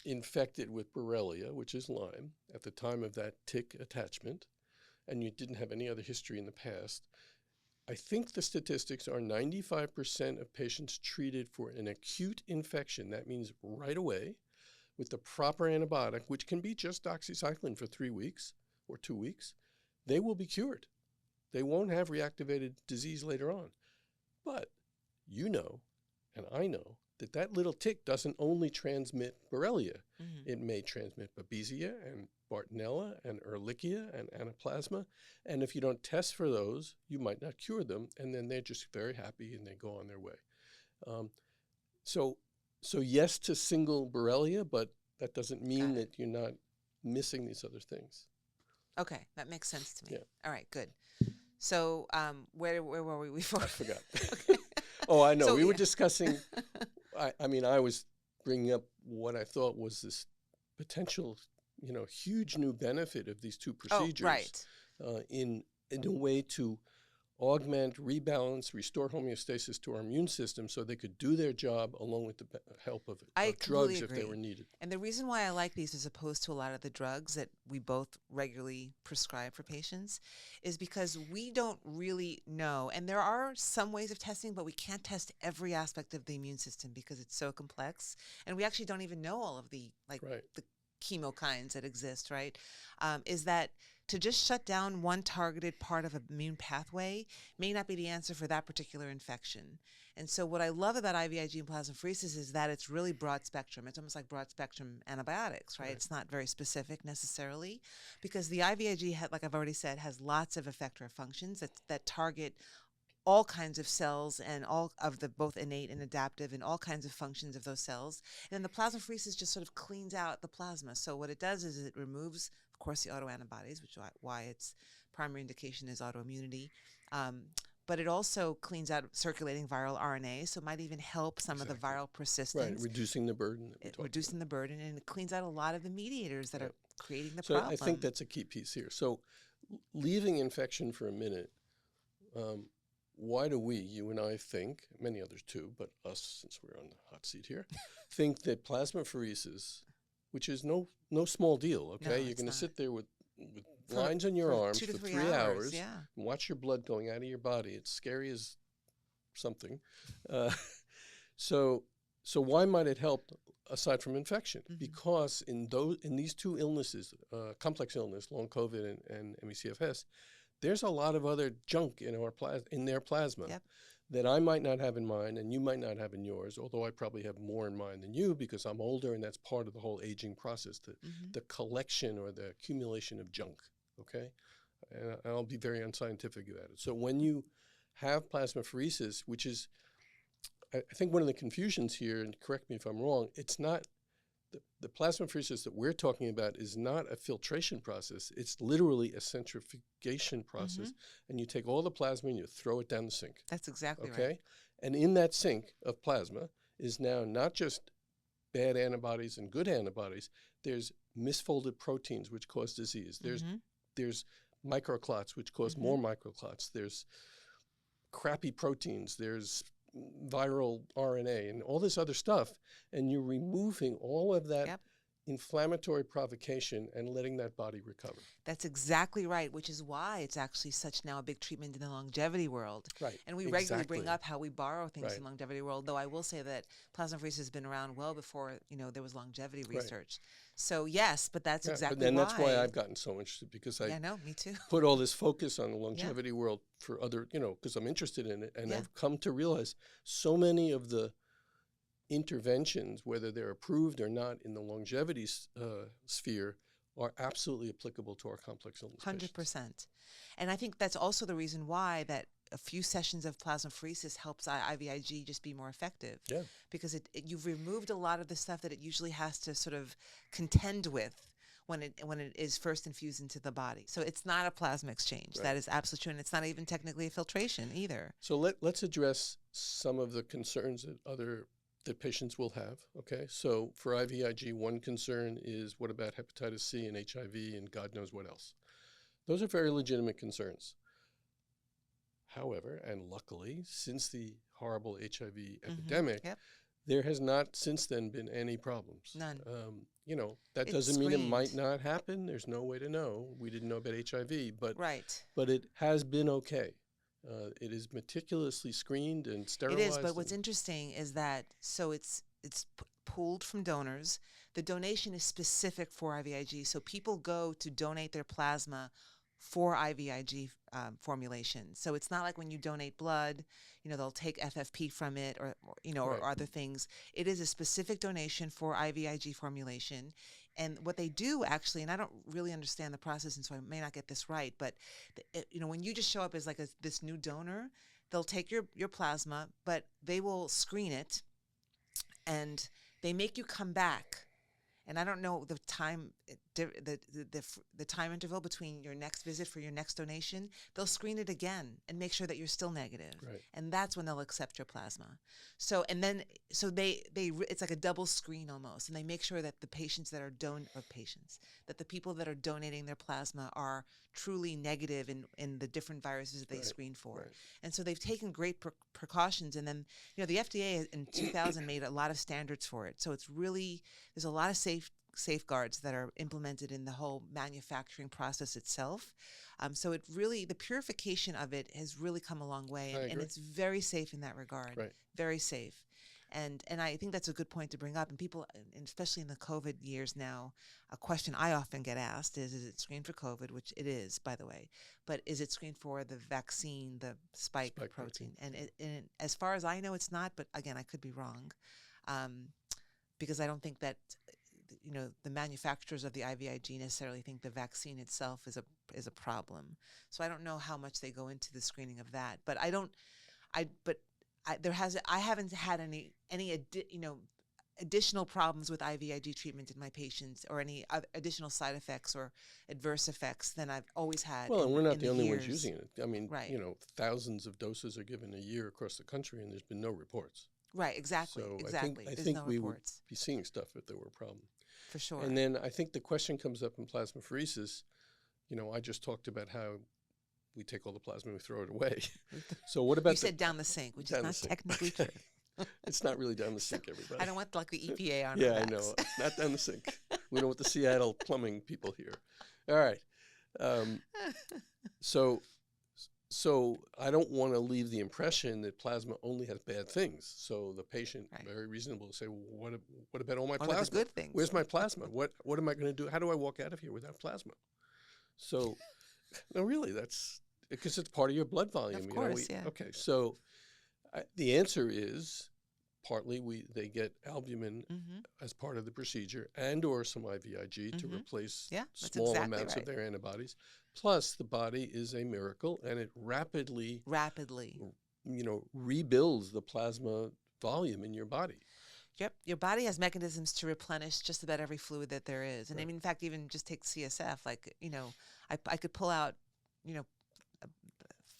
infected with Borrelia, which is Lyme, at the time of that tick attachment, and you didn't have any other history in the past, I think the statistics are 95% of patients treated for an acute infection, that means right away, with the proper antibiotic, which can be just doxycycline for 3 weeks or 2 weeks, they will be cured. They won't have reactivated disease later on. But you know, and I know, that little tick doesn't only transmit Borrelia. It may transmit Babesia and Bartonella and Ehrlichia and Anaplasma. And if you don't test for those, you might not cure them. And then they're just very happy and they go on their way. So yes to single Borrelia, but that doesn't mean that you're not missing these other things. Okay, that makes sense to me. Yeah. All right, good. So where were we before? I forgot. Okay. Oh, I know. So, we were discussing, I was bringing up what I thought was this potential, huge new benefit of these two procedures in a way to augment, rebalance, restore homeostasis to our immune system so they could do their job along with the help of drugs if they were needed. And the reason why I like these as opposed to a lot of the drugs that we both regularly prescribe for patients is because we don't really know, and there are some ways of testing, but we can't test every aspect of the immune system because it's so complex, and we actually don't even know all of the the chemokines that exist, right? Is that to just shut down one targeted part of an immune pathway may not be the answer for that particular infection. And so what I love about IVIG and plasmapheresis is that it's really broad spectrum. It's almost like broad spectrum antibiotics, right? It's not very specific necessarily because the IVIG, like I've already said, has lots of effector functions that target all kinds of cells and all of the both innate and adaptive and all kinds of functions of those cells. And then the plasmapheresis just sort of cleans out the plasma. So what it does is it removes, of course, the autoantibodies, which is why its primary indication is autoimmunity. but it also cleans out circulating viral RNA, so it might even help some of the viral persistence. Right, reducing the burden. Reducing the burden, and it cleans out a lot of the mediators that are creating the so problem. I think that's a key piece here. So leaving infection for a minute, why do we, you and I think, many others too, but us, since we're on the hot seat here, think that plasmapheresis, which is no small deal, okay? No, You're going to sit there with lines on your for arms 2 to for 3 3 hours yeah. and watch your blood going out of your body. It's scary as something. So why might it help aside from infection? Because in these two illnesses, complex illness, long COVID and ME/CFS, there's a lot of other junk in their plasma that I might not have in mine and you might not have in yours, although I probably have more in mine than you because I'm older, and that's part of the whole aging process, the collection or the accumulation of junk, okay? And I'll be very unscientific about it. So when you have plasmapheresis, which is, I think one of the confusions here, and correct me if I'm wrong, it's not, the plasmapheresis that we're talking about is not a filtration process. It's literally a centrifugation process. And you take all the plasma and you throw it down the sink. That's exactly right. Okay? And in that sink of plasma is now not just bad antibodies and good antibodies. There's misfolded proteins which cause disease. There's microclots which cause more microclots. There's crappy proteins. There's viral RNA and all this other stuff, and you're removing all of that inflammatory provocation and letting that body recover. That's exactly right, which is why it's actually such now a big treatment in the longevity world. Right. And we regularly bring up how we borrow things in the longevity world, though I will say that plasmapheresis has been around well before, there was longevity research. So yes, but that's exactly why. And that's why I've gotten so interested, because I me too. put all this focus on the longevity world for other, because I'm interested in it. And I've come to realize so many of the interventions, whether they're approved or not in the longevity sphere, are absolutely applicable to our complex illness 100%. patients. And I think that's also the reason why that a few sessions of plasmapheresis helps IVIG just be more effective. Yeah. Because you've removed a lot of the stuff that it usually has to sort of contend with when it is first infused into the body. So it's not a plasma exchange. Right. That is absolutely true. And it's not even technically a filtration either. So let's address some of the concerns that patients will have, okay? So for IVIG, one concern is, what about hepatitis C and HIV and God knows what else? Those are very legitimate concerns. However, and luckily, since the horrible HIV epidemic, there has not since then been any problems. None. That doesn't mean it might not happen. There's no way to know. We didn't know about HIV, but it has been okay. It is meticulously screened and sterilized. It is, but what's interesting is that, so it's pooled from donors. The donation is specific for IVIG, so people go to donate their plasma for IVIG formulation. So it's not like when you donate blood, they'll take FFP from it or other things. It is a specific donation for IVIG formulation. And what they do actually, and I don't really understand the process, and so I may not get this right, but when you just show up as like this new donor, they'll take your plasma, but they will screen it, and they make you come back. And I don't know the time, the time interval between your next visit for your next donation. They'll screen it again and make sure that you're still negative, and that's when they'll accept your plasma. So they it's like a double screen almost, and they make sure that the patients that are that the people that are donating their plasma are truly negative in the different viruses that they screen for. And so they've taken great precautions, and then the FDA in 2000 made a lot of standards for it. So it's really, there's a lot of safeguards that are implemented in the whole manufacturing process itself. So it really, the purification of it has really come a long way, and it's very safe in that regard. Very safe. And I think that's a good point to bring up. And people, and especially in the COVID years now, a question I often get asked is it screened for COVID, which it is, by the way, but is it screened for the vaccine, the spike protein? And as far as I know, it's not, but again, I could be wrong, because I don't think that the manufacturers of the IVIG necessarily think the vaccine itself is a problem. So I don't know how much they go into the screening of that, but I haven't had any additional problems with IVIG treatment in my patients or any additional side effects or adverse effects than I've always had. Well, and we're not in the only ones years. using it. I mean, Right. you know, thousands of doses are given a year across the country, and there's been no reports. Right, exactly, So exactly. I There's think no we reports. would be seeing stuff if there were a problem. For sure. And then I think the question comes up in plasmapheresis. You know, I just talked about how we take all the plasma and we throw it away. So what about you said down the sink, which is not technically okay. true. It's not really down the sink, everybody. I don't want like the EPA on yeah, our I backs. know. It's not down the sink. We don't want the Seattle plumbing people here. All right. So I don't want to leave the impression that plasma only has bad things. So the patient, very reasonable to say, well, what about all my plasma? What are the good things? Where's my plasma? What am I going to do? How do I walk out of here without plasma? So, no, really, that's because it's part of your blood volume. Of course, yeah. Okay, so the answer is partly they get albumin as part of the procedure and or some IVIG to replace small amounts of their antibodies. Plus, the body is a miracle, and it rapidly, rebuilds the plasma volume in your body. Yep, your body has mechanisms to replenish just about every fluid that there is. And I mean, in fact, even just take CSF, like, I could pull out,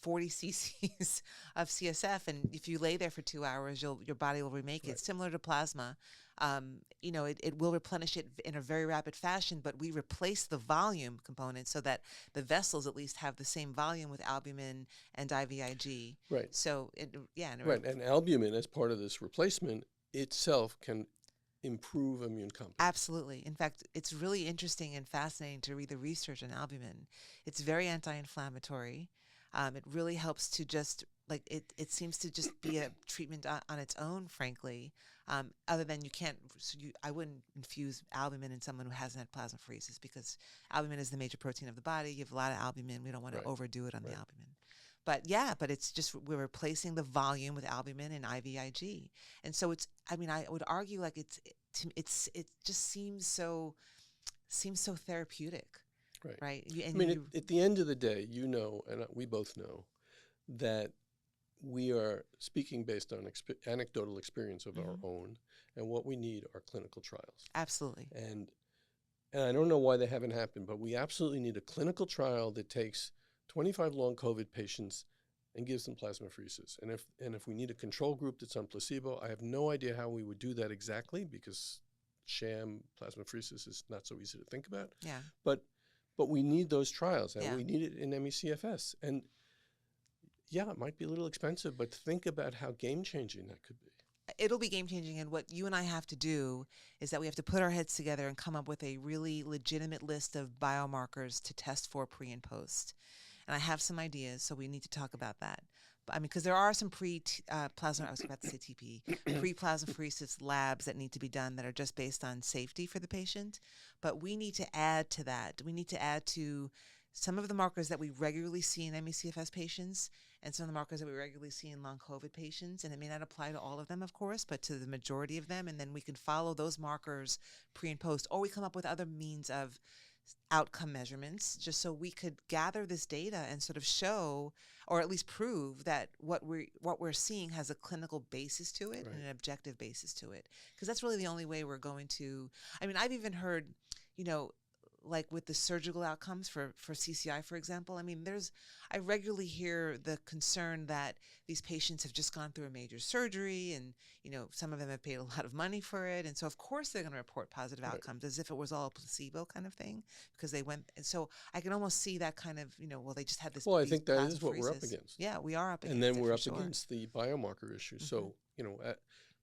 40 cc's of CSF, and if you lay there for 2 hours, your body will remake it. Similar to plasma, it will replenish it in a very rapid fashion, but we replace the volume component so that the vessels at least have the same volume with albumin and IVIG. Right. So, and albumin as part of this replacement itself can improve immune complex. Absolutely. In fact, it's really interesting and fascinating to read the research on albumin. It's very anti-inflammatory. It really helps to just, it seems to just be a treatment on its own, frankly, other than I wouldn't infuse albumin in someone who hasn't had plasmapheresis because albumin is the major protein of the body. You have a lot of albumin. We don't want to overdo it on the albumin. But it's just, we're replacing the volume with albumin and IVIG. And so I would argue it just seems so therapeutic. Right. At the end of the day, and we both know that we are speaking based on anecdotal experience of our own, and what we need are clinical trials. Absolutely. And I don't know why they haven't happened, but we absolutely need a clinical trial that takes 25 long COVID patients and gives them plasmapheresis. And if we need a control group that's on placebo, I have no idea how we would do that exactly because sham plasmapheresis is not so easy to think about. Yeah. But we need those trials, and we need it in ME/CFS. And it might be a little expensive, but think about how game-changing that could be. It'll be game-changing, and what you and I have to do is that we have to put our heads together and come up with a really legitimate list of biomarkers to test for pre and post. And I have some ideas, so we need to talk about that. Because there are some pre-plasmapheresis labs that need to be done that are just based on safety for the patient. But we need to add to that. We need to add to some of the markers that we regularly see in ME/CFS patients and some of the markers that we regularly see in long COVID patients. And it may not apply to all of them, of course, but to the majority of them. And then we can follow those markers pre and post, or we come up with other means of outcome measurements just so we could gather this data and sort of show or at least prove that what we're seeing has a clinical basis to it and an objective basis to it, because that's really the only way we're going to. I've even heard, like with the surgical outcomes for CCI, for example, I regularly hear the concern that these patients have just gone through a major surgery and, some of them have paid a lot of money for it. And so, of course, they're going to report positive outcomes as if it was all a placebo kind of thing because they went. And so I can almost see that kind of, they just had this. Well, I think that is what we're up against. Yeah, we are up against it. And then we're up sure. against the biomarker issue. So,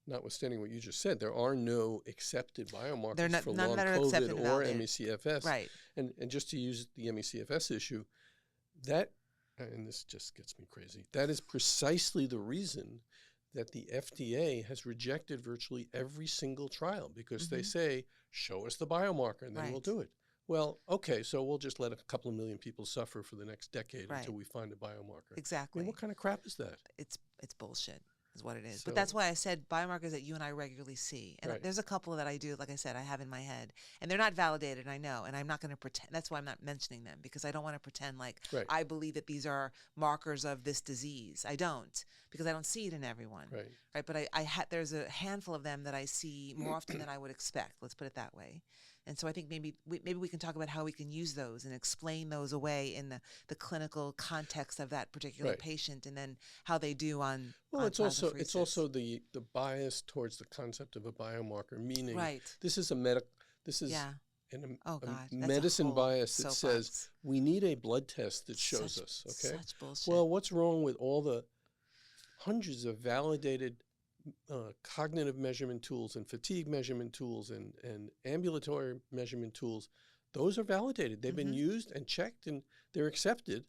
notwithstanding what you just said, there are no accepted biomarkers for long COVID or ME/CFS. Right. And just to use the ME/CFS issue, and this just gets me crazy, that is precisely the reason that the FDA has rejected virtually every single trial because they say, show us the biomarker and then we'll do it. Well, okay, so we'll just let a couple of million people suffer for the next decade until we find a biomarker. Exactly. What kind of crap is that? It's bullshit. is what it is. So, But that's why I said biomarkers that you and I regularly see. And right. there's a couple that I do, like I said, I have in my head. And they're not validated, I know. And I'm not going to pretend. That's why I'm not mentioning them, because I don't want to pretend like Right. I believe that these are markers of this disease. I don't, because I don't see it in everyone. Right. Right. But there's a handful of them that I see more often than I would expect. Let's put it that way. And so I think maybe we can talk about how we can use those and explain those away in the clinical context of that particular Right. patient, and then how they do on Well, on it's also plasmapheresis. the bias towards the concept of a biomarker, meaning Right. this is Yeah. Oh a God. That's a medicine whole bias that says soapbox. we need a blood test that shows Such- us. Okay. Such bullshit. Well, what's wrong with all the hundreds of validated cognitive measurement tools and fatigue measurement tools and ambulatory measurement tools? Those are validated. They've been used and checked, and they're accepted.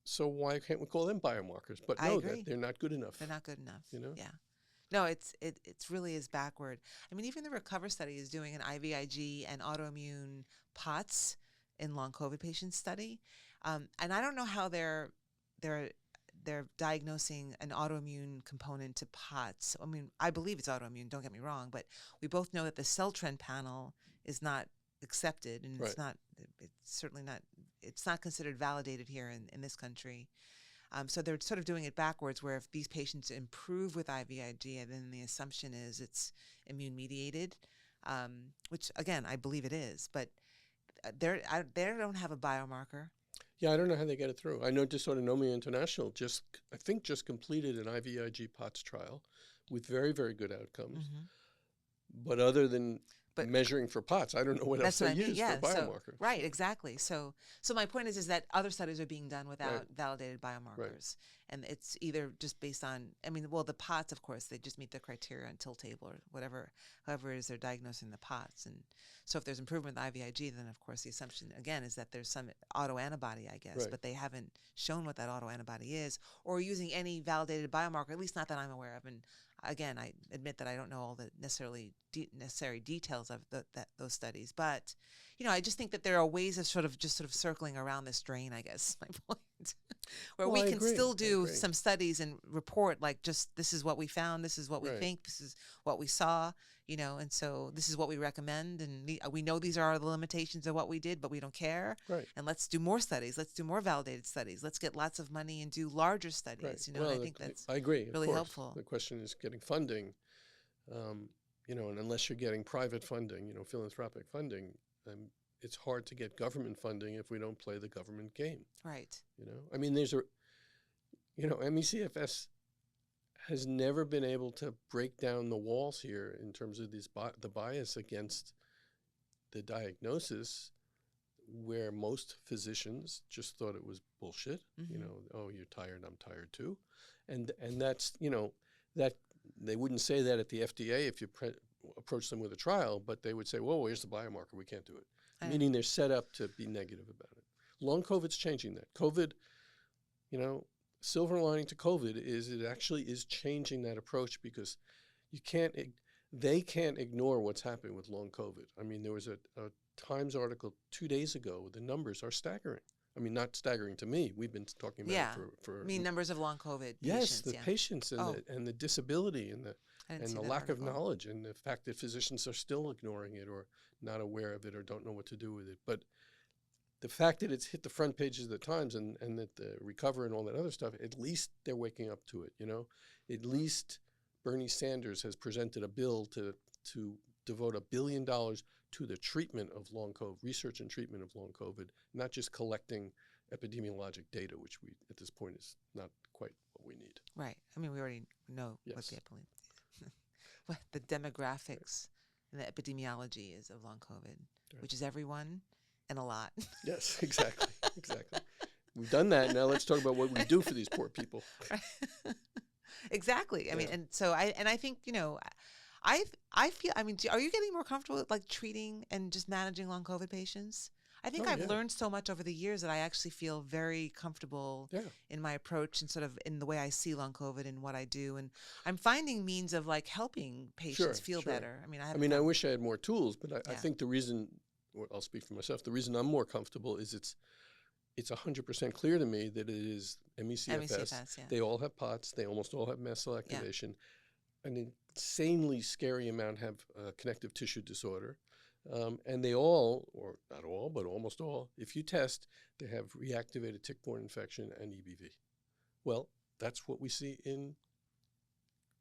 So why can't we call them biomarkers? But I no, agree. that they're not good enough. They're not good enough. You know? Yeah. No, it's really is backward. I mean, even the Recover study is doing an IVIG and autoimmune POTS in long COVID patients study, and I don't know how they're diagnosing an autoimmune component to POTS. I mean, I believe it's autoimmune. Don't get me wrong, but we both know that the cell trend panel is not accepted, and Right. it's certainly not. It's not considered validated here in this country. So they're sort of doing it backwards, where if these patients improve with IVIG, then the assumption is it's immune mediated, which again, I believe it is, but they don't have a biomarker. Yeah, I don't know how they get it through. I know Dysautonomia International I think just completed an IVIG POTS trial with very, very good outcomes. But other than measuring for POTS, I don't know what else they use for biomarkers. Right, exactly. So my point is that other studies are being done without validated biomarkers. And it's either just based on, the POTS, of course, they just meet the criteria on tilt table or whatever, however it is they're diagnosing the POTS. And so if there's improvement with IVIG, then of course the assumption, again, is that there's some autoantibody, I guess. Right. But they haven't shown what that autoantibody is, or using any validated biomarker, at least not that I'm aware of. And again, I admit that I don't know all the necessary details of those studies, but I just think that there are ways of sort of circling around this drain, I guess, my point, where we can still do some studies and report like, just this is what we found, this is what we think, this is what we saw, and so this is what we recommend, and we know these are the limitations of what we did, but we don't care. Right. And let's do more studies. Let's do more validated studies. Let's get lots of money and do larger studies. Well, I think that's I agree, really helpful. The question is getting funding, and unless you're getting private funding, philanthropic funding, it's hard to get government funding if we don't play the government game. Right. MECFS has never been able to break down the walls here in terms of the bias against the diagnosis, where most physicians just thought it was bullshit. Oh, you're tired, I'm tired too. And that's, that they wouldn't say that at the FDA if you approach them with a trial, but they would say, whoa, here's the biomarker, we can't do it. Meaning they're set up to be negative about it. Long COVID's changing that. COVID, silver lining to COVID is it actually is changing that approach, because they can't ignore what's happening with long COVID. There was a Times article 2 days ago. The numbers are staggering. Not staggering to me. We've been talking about it for numbers of long COVID yes, patients. the patients and the disability and the lack of knowledge, and the fact that physicians are still ignoring it or not aware of it or don't know what to do with it. But the fact that it's hit the front pages of the Times and that the Recover and all that other stuff, at least they're waking up to it, At least Bernie Sanders has presented a bill to devote $1 billion to the treatment of long COVID, research and treatment of long COVID, not just collecting epidemiologic data, which we, at this point, is not quite what we need. Right. we already know what the demographics and the epidemiology is of long COVID, which is everyone and a lot. Yes, exactly. We've done that. Now let's talk about what we do for these poor people. Exactly. And so I think, I feel, are you getting more comfortable with like treating and just managing long COVID patients? I think I've learned so much over the years that I actually feel very comfortable in my approach and sort of in the way I see long COVID and what I do. And I'm finding means of like helping patients feel better. I wish I had more tools, but I think the reason, I'll speak for myself, the reason I'm more comfortable is it's 100% clear to me that it is ME/CFS. ME/CFS, yeah. They all have POTS. They almost all have mast cell activation. An insanely scary amount have connective tissue disorder. And they all, or not all, but almost all, if you test, they have reactivated tick-borne infection and EBV. Well, that's what we see in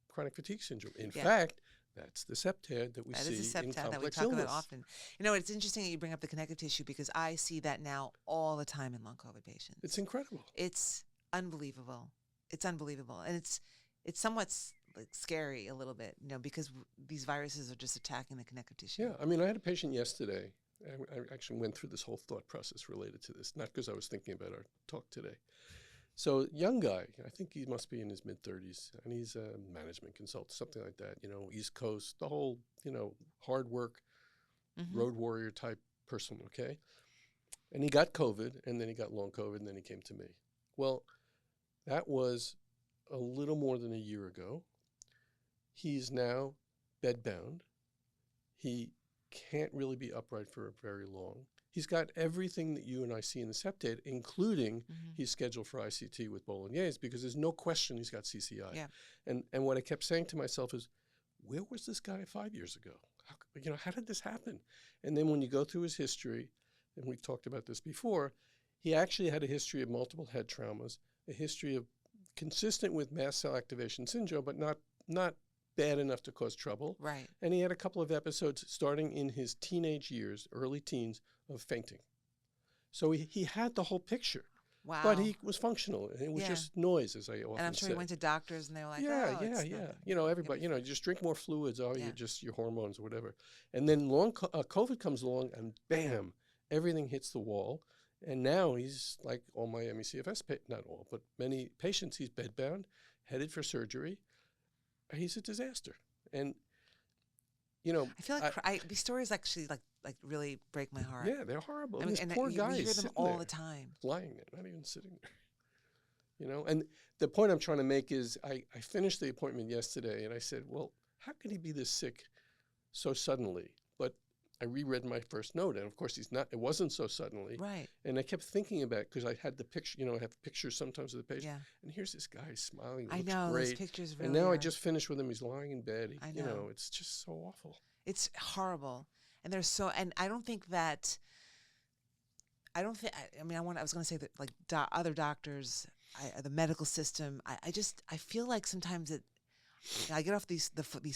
chronic fatigue syndrome. In fact, that's the septad that we see in complex that we talk illness. about often. It's interesting that you bring up the connective tissue because I see that now all the time in long COVID patients. It's incredible. It's unbelievable. It's unbelievable. And it's somewhat scary a little bit, because these viruses are just attacking the connective tissue. Yeah, I mean, I had a patient yesterday. I actually went through this whole thought process related to this, not because I was thinking about our talk today. So young guy, I think he must be in his mid-30s, and he's a management consultant, something like that, East Coast, the whole, hard work, road warrior type person, okay? And he got COVID, and then he got long COVID, and then he came to me. Well, that was a little more than a year ago. He's now bedbound. He can't really be upright for very long. He's got everything that you and I see in the septad, including he's scheduled for ICT with Bolognese because there's no question he's got CCI. Yeah. And what I kept saying to myself is, where was this guy 5 years ago? How did this happen? And then when you go through his history, and we've talked about this before, he actually had a history of multiple head traumas, a history of consistent with mast cell activation syndrome, but not bad enough to cause trouble. Right. And he had a couple of episodes starting in his teenage years, early teens, of fainting. So he had the whole picture. Wow. But he was functional. And it was just noise, as I often say. And I'm sure he went to doctors and they were like, yeah. Everybody, just drink more fluids. You're just your hormones or whatever. And then COVID comes along and bam, everything hits the wall. And now he's like all my ME/CFS, not all, but many patients, he's bedbound, headed for surgery. He's a disaster. And, I feel like these stories actually like really break my heart. Yeah, they're horrible. I mean, and poor guys we hear them all the time. Lying there, not even sitting there. And the point I'm trying to make is I finished the appointment yesterday and I said, well, how could he be this sick so suddenly? But I reread my first note, and of course it wasn't so suddenly. Right. And I kept thinking about it because I had the picture, I have pictures sometimes of the patient. Yeah. And here's this guy smiling. I looks know, great. those pictures really And now are. I just finished with him. He's lying in bed. I know. It's just so awful. It's horrible. And and I don't think that, I was going to say that like other doctors, the medical system, I feel like sometimes I get off these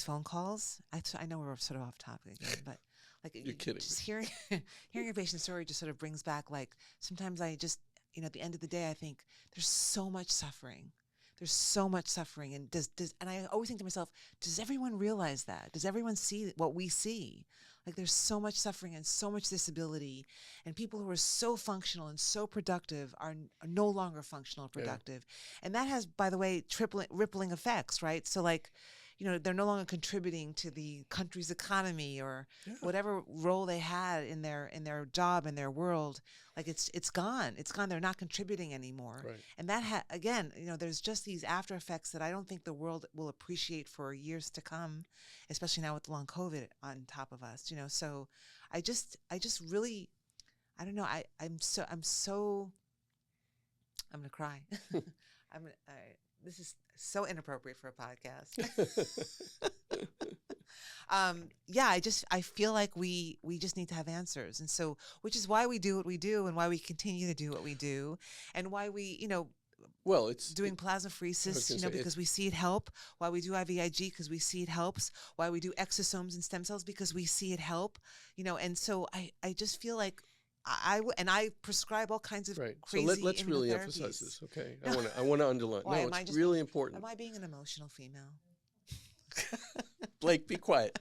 phone calls. I know we're sort of off topic again, but like you're kidding. Just hearing a patient's story just sort of brings back like sometimes I just at the end of the day I think there's so much suffering. There's so much suffering, and and I always think to myself, does everyone realize that? Does everyone see what we see? Like there's so much suffering and so much disability, and people who are so functional and so productive are no longer functional or productive, and that has, by the way, rippling effects, right? So like, they're no longer contributing to the country's economy or whatever role they had in their job, in their world. Like it's gone. It's gone. They're not contributing anymore. Right. And that again, there's just these after effects that I don't think the world will appreciate for years to come, especially now with long COVID on top of us. So I just really, I don't know. I'm gonna cry. This is so inappropriate for a podcast. I feel like we just need to have answers. And so, which is why we do what we do and why we continue to do what we do and why we, it's doing plasmapheresis, because we see it help, why we do IVIG because we see it helps, why we do exosomes and stem cells because we see it help, and so I just feel like I prescribe all kinds of crazy. So let's really emphasize this, okay? I want to underline. Why, no, it's really important. Am I being an emotional female? Blake, be quiet.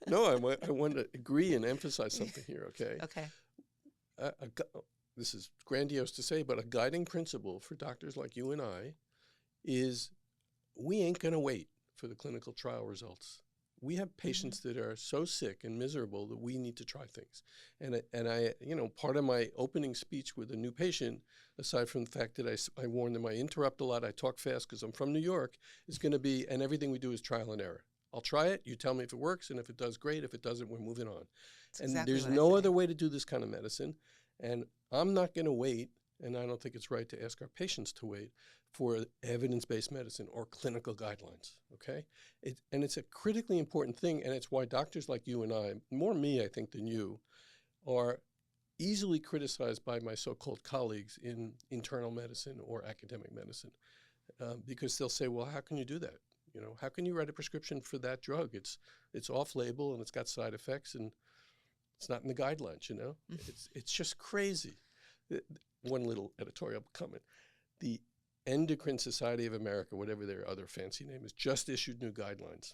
No, I want to agree and emphasize something here, okay? Okay. This is grandiose to say, but a guiding principle for doctors like you and I is we ain't going to wait for the clinical trial results. We have patients that are so sick and miserable that we need to try things. And I part of my opening speech with a new patient, aside from the fact that I warn them I interrupt a lot, I talk fast because I'm from New York, is going to be, and everything we do is trial and error. I'll try it. You tell me if it works, and if it does, great. If it doesn't, we're moving on. That's And exactly there's what I no say. other way to do this kind of medicine. And I'm not going to wait, and I don't think it's right to ask our patients to wait for evidence-based medicine or clinical guidelines, okay? And it's a critically important thing, and it's why doctors like you and I, more me, I think, than you, are easily criticized by my so-called colleagues in internal medicine or academic medicine, because they'll say, well, how can you do that? You know, how can you write a prescription for that drug? It's off-label, and it's got side effects, and it's not in the guidelines, you know? It's just crazy. One little editorial comment. The Endocrine Society of America, whatever their other fancy name is, just issued new guidelines.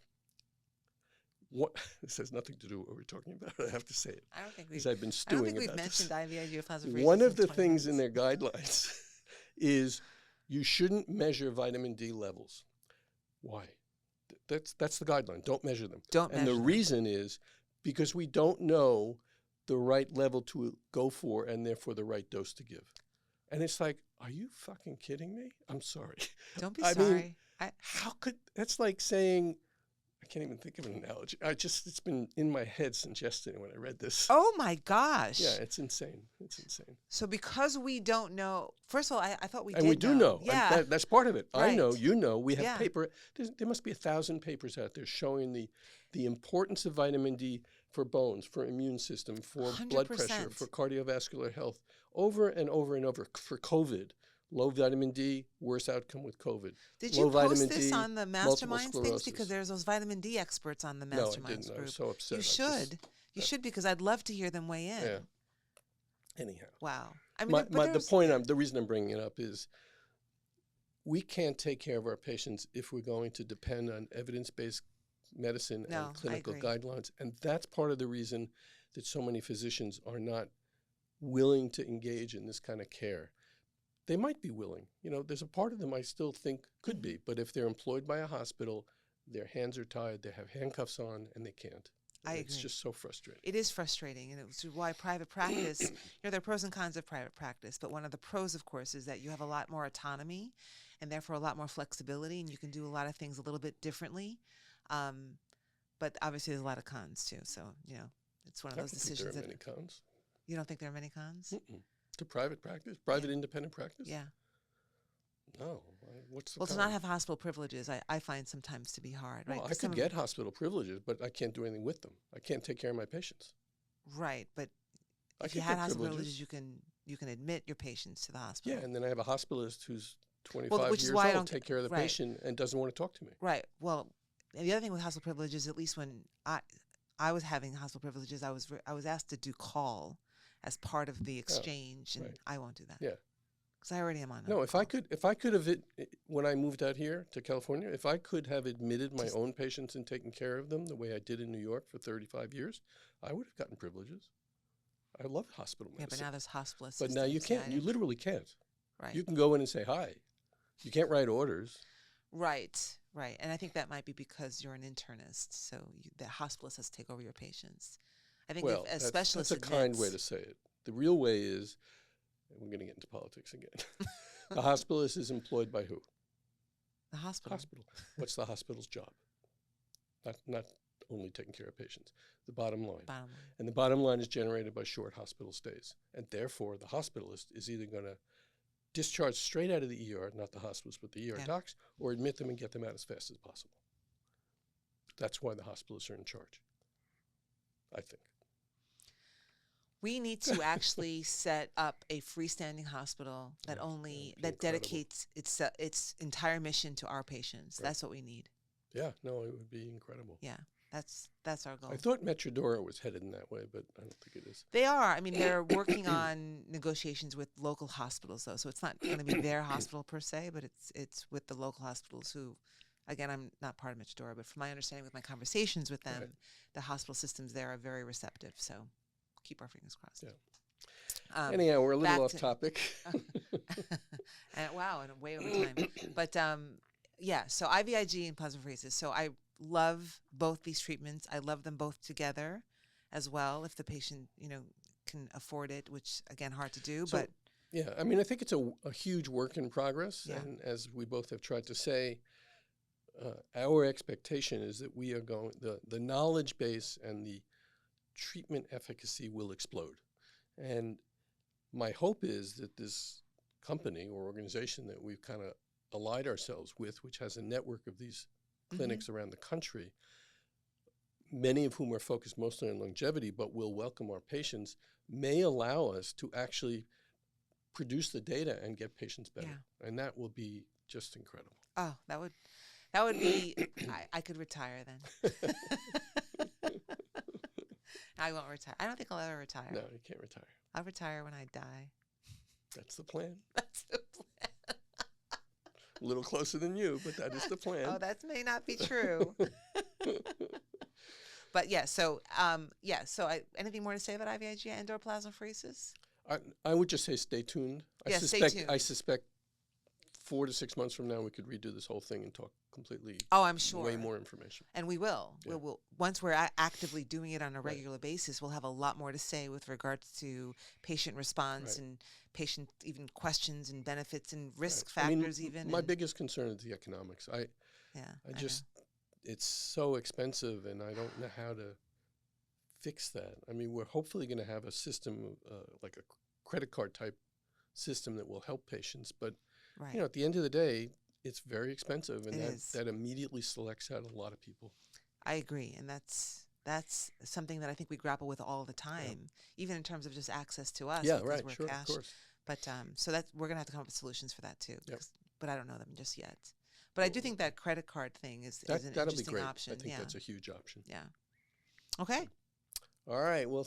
This has nothing to do with what we're talking about. I have to say it. I don't think because I've been I stewing don't think we've about mentioned this. IVIG or plasmapheresis. One of the 20 things in minutes. their guidelines is you shouldn't measure vitamin D levels. Why? That's the guideline. Don't measure them. Don't and measure the them. reason is because we don't know the right level to go for and therefore the right dose to give. And it's like, are you fucking kidding me? I'm sorry. Don't be I sorry. mean, how could, that's like saying, I can't even think of an analogy. It's been in my head since yesterday when I read this. Oh my gosh. Yeah, it's insane. It's insane. So because we don't know, first of all, I thought we did And we do know. Yeah. That's part of it. I know, Right. you know, we have Yeah. paper. There must be 1,000 papers out there showing the importance of vitamin D for bones, for immune system, for blood pressure, 100%. for cardiovascular health, over and over and over. For COVID, low vitamin D, worse outcome with COVID. Did Low you post vitamin this D, on the multiple masterminds things? sclerosis. Because there's those vitamin D experts on the No, I masterminds didn't. I group. was so upset. You should. You should, because I'd love to hear them weigh in. Yeah. Anyhow. Wow. I mean, the reason I'm bringing it up is we can't take care of our patients if we're going to depend on evidence-based medicine and clinical guidelines. And that's part of the reason that so many physicians are not willing to engage in this kind of care. They might be willing. You know, there's a part of them I still think could be, but if they're employed by a hospital, their hands are tied, they have handcuffs on, and they can't. It's agree. just so frustrating. It is frustrating, and it's why private practice, you know, there are pros and cons of private practice, but one of the pros, of course, is that you have a lot more autonomy and therefore a lot more flexibility, and you can do a lot of things a little bit differently. But obviously there's a lot of cons too, so, you know, it's one of those decisions. There are many cons. You don't think there are many cons? To private practice? Private independent practice? Yeah. No. What's the Well, con? to not have hospital privileges, I find sometimes to be hard, right? Well, I could get hospital privileges, but I can't do anything with them. I can't take care of my patients. Right, but I if you could had get hospital privileges. privileges, you can admit your patients to the hospital. Yeah, and then I have a hospitalist who's 25 which is years why I old, don't take care of the right. patient, and doesn't want to talk to me. Right. Well, and the other thing with hospital privileges, at least when I was having hospital privileges, I was asked to do call as part of the exchange, and right. I won't do that. Yeah. Because I already am on. No, if I could have when I moved out here to California, if I could have admitted my own patients and taken care of them the way I did in New York for 35 years, I would have gotten privileges. I love hospital medicine. Yeah, but now there's hospital But now you can't. You literally can't. Right. You can go in and say hi. You can't write orders. Right, right. And I think that might be because you're an internist, so the hospitalist has to take over your patients. I think if a specialist that's a kind way to say it. The real way is, and we're going to get into politics again, the hospitalist is employed by who? The hospital. What's the hospital's job? Not only taking care of patients. The bottom line. And the bottom line is generated by short hospital stays. And therefore, the hospitalist is either going to discharge straight out of the ER, not the hospitalist, but the ER docs, or admit them and get them out as fast as possible. That's why the hospitalists are in charge, I think. We need to actually set up a freestanding hospital that dedicates its entire mission to our patients. Right. That's what we need. Yeah, no, it would be incredible. Yeah, that's our goal. I thought Metrodora was headed in that way, but I don't think it is. They are. I mean, they're working on negotiations with local hospitals, though, so it's not going to be their hospital per se, but it's with the local hospitals who, again, I'm not part of Metrodora, but from my understanding with my conversations with them, the hospital systems there are very receptive. So keep our fingers crossed. Yeah. Anyhow, we're a little off topic. Wow, and way over time. But yeah, so IVIG and plasmapheresis. So I love both these treatments. I love them both together as well, if the patient, can afford it, which again, hard to do. But yeah, I mean, I think it's a huge work in progress. Yeah. And as we both have tried to say, our expectation is that we are going, the knowledge base and the treatment efficacy will explode. And my hope is that this company or organization that we've kind of allied ourselves with, which has a network of these clinics around the country, many of whom are focused mostly on longevity, but will welcome our patients, may allow us to actually produce the data and get patients better. Yeah. And that will be just incredible. Oh, that would be, I could retire then. I won't retire. I don't think I'll ever retire. No, you can't retire. I'll retire when I die. That's the plan. That's the plan. A little closer than you, but that is the plan. Oh, that may not be true. But yeah, so anything more to say about IVIG and/or plasmapheresis? I would just say stay tuned. Stay tuned. I suspect 4 to 6 months from now we could redo this whole thing and talk completely. Oh, I'm sure. Way more information. And we will. Yeah. We'll once we're actively doing it on a regular basis, we'll have a lot more to say with regards to patient response and patient even questions and benefits and risk factors. My biggest concern is the economics. It's so expensive, and I don't know how to fix that. I mean, we're hopefully going to have a system, like a credit card type system that will help patients. But, you know, at the end of the day, it's very expensive, and that immediately selects out a lot of people. I agree, and that's something that I think we grapple with all the time, even in terms of just access to us. Yeah, right, sure, of course. But so we're going to have to come up with solutions for that too. Yep. But I don't know them just yet. But I do think that credit card thing is an interesting option. I think that's a huge option. Yeah. Okay. All right. Well,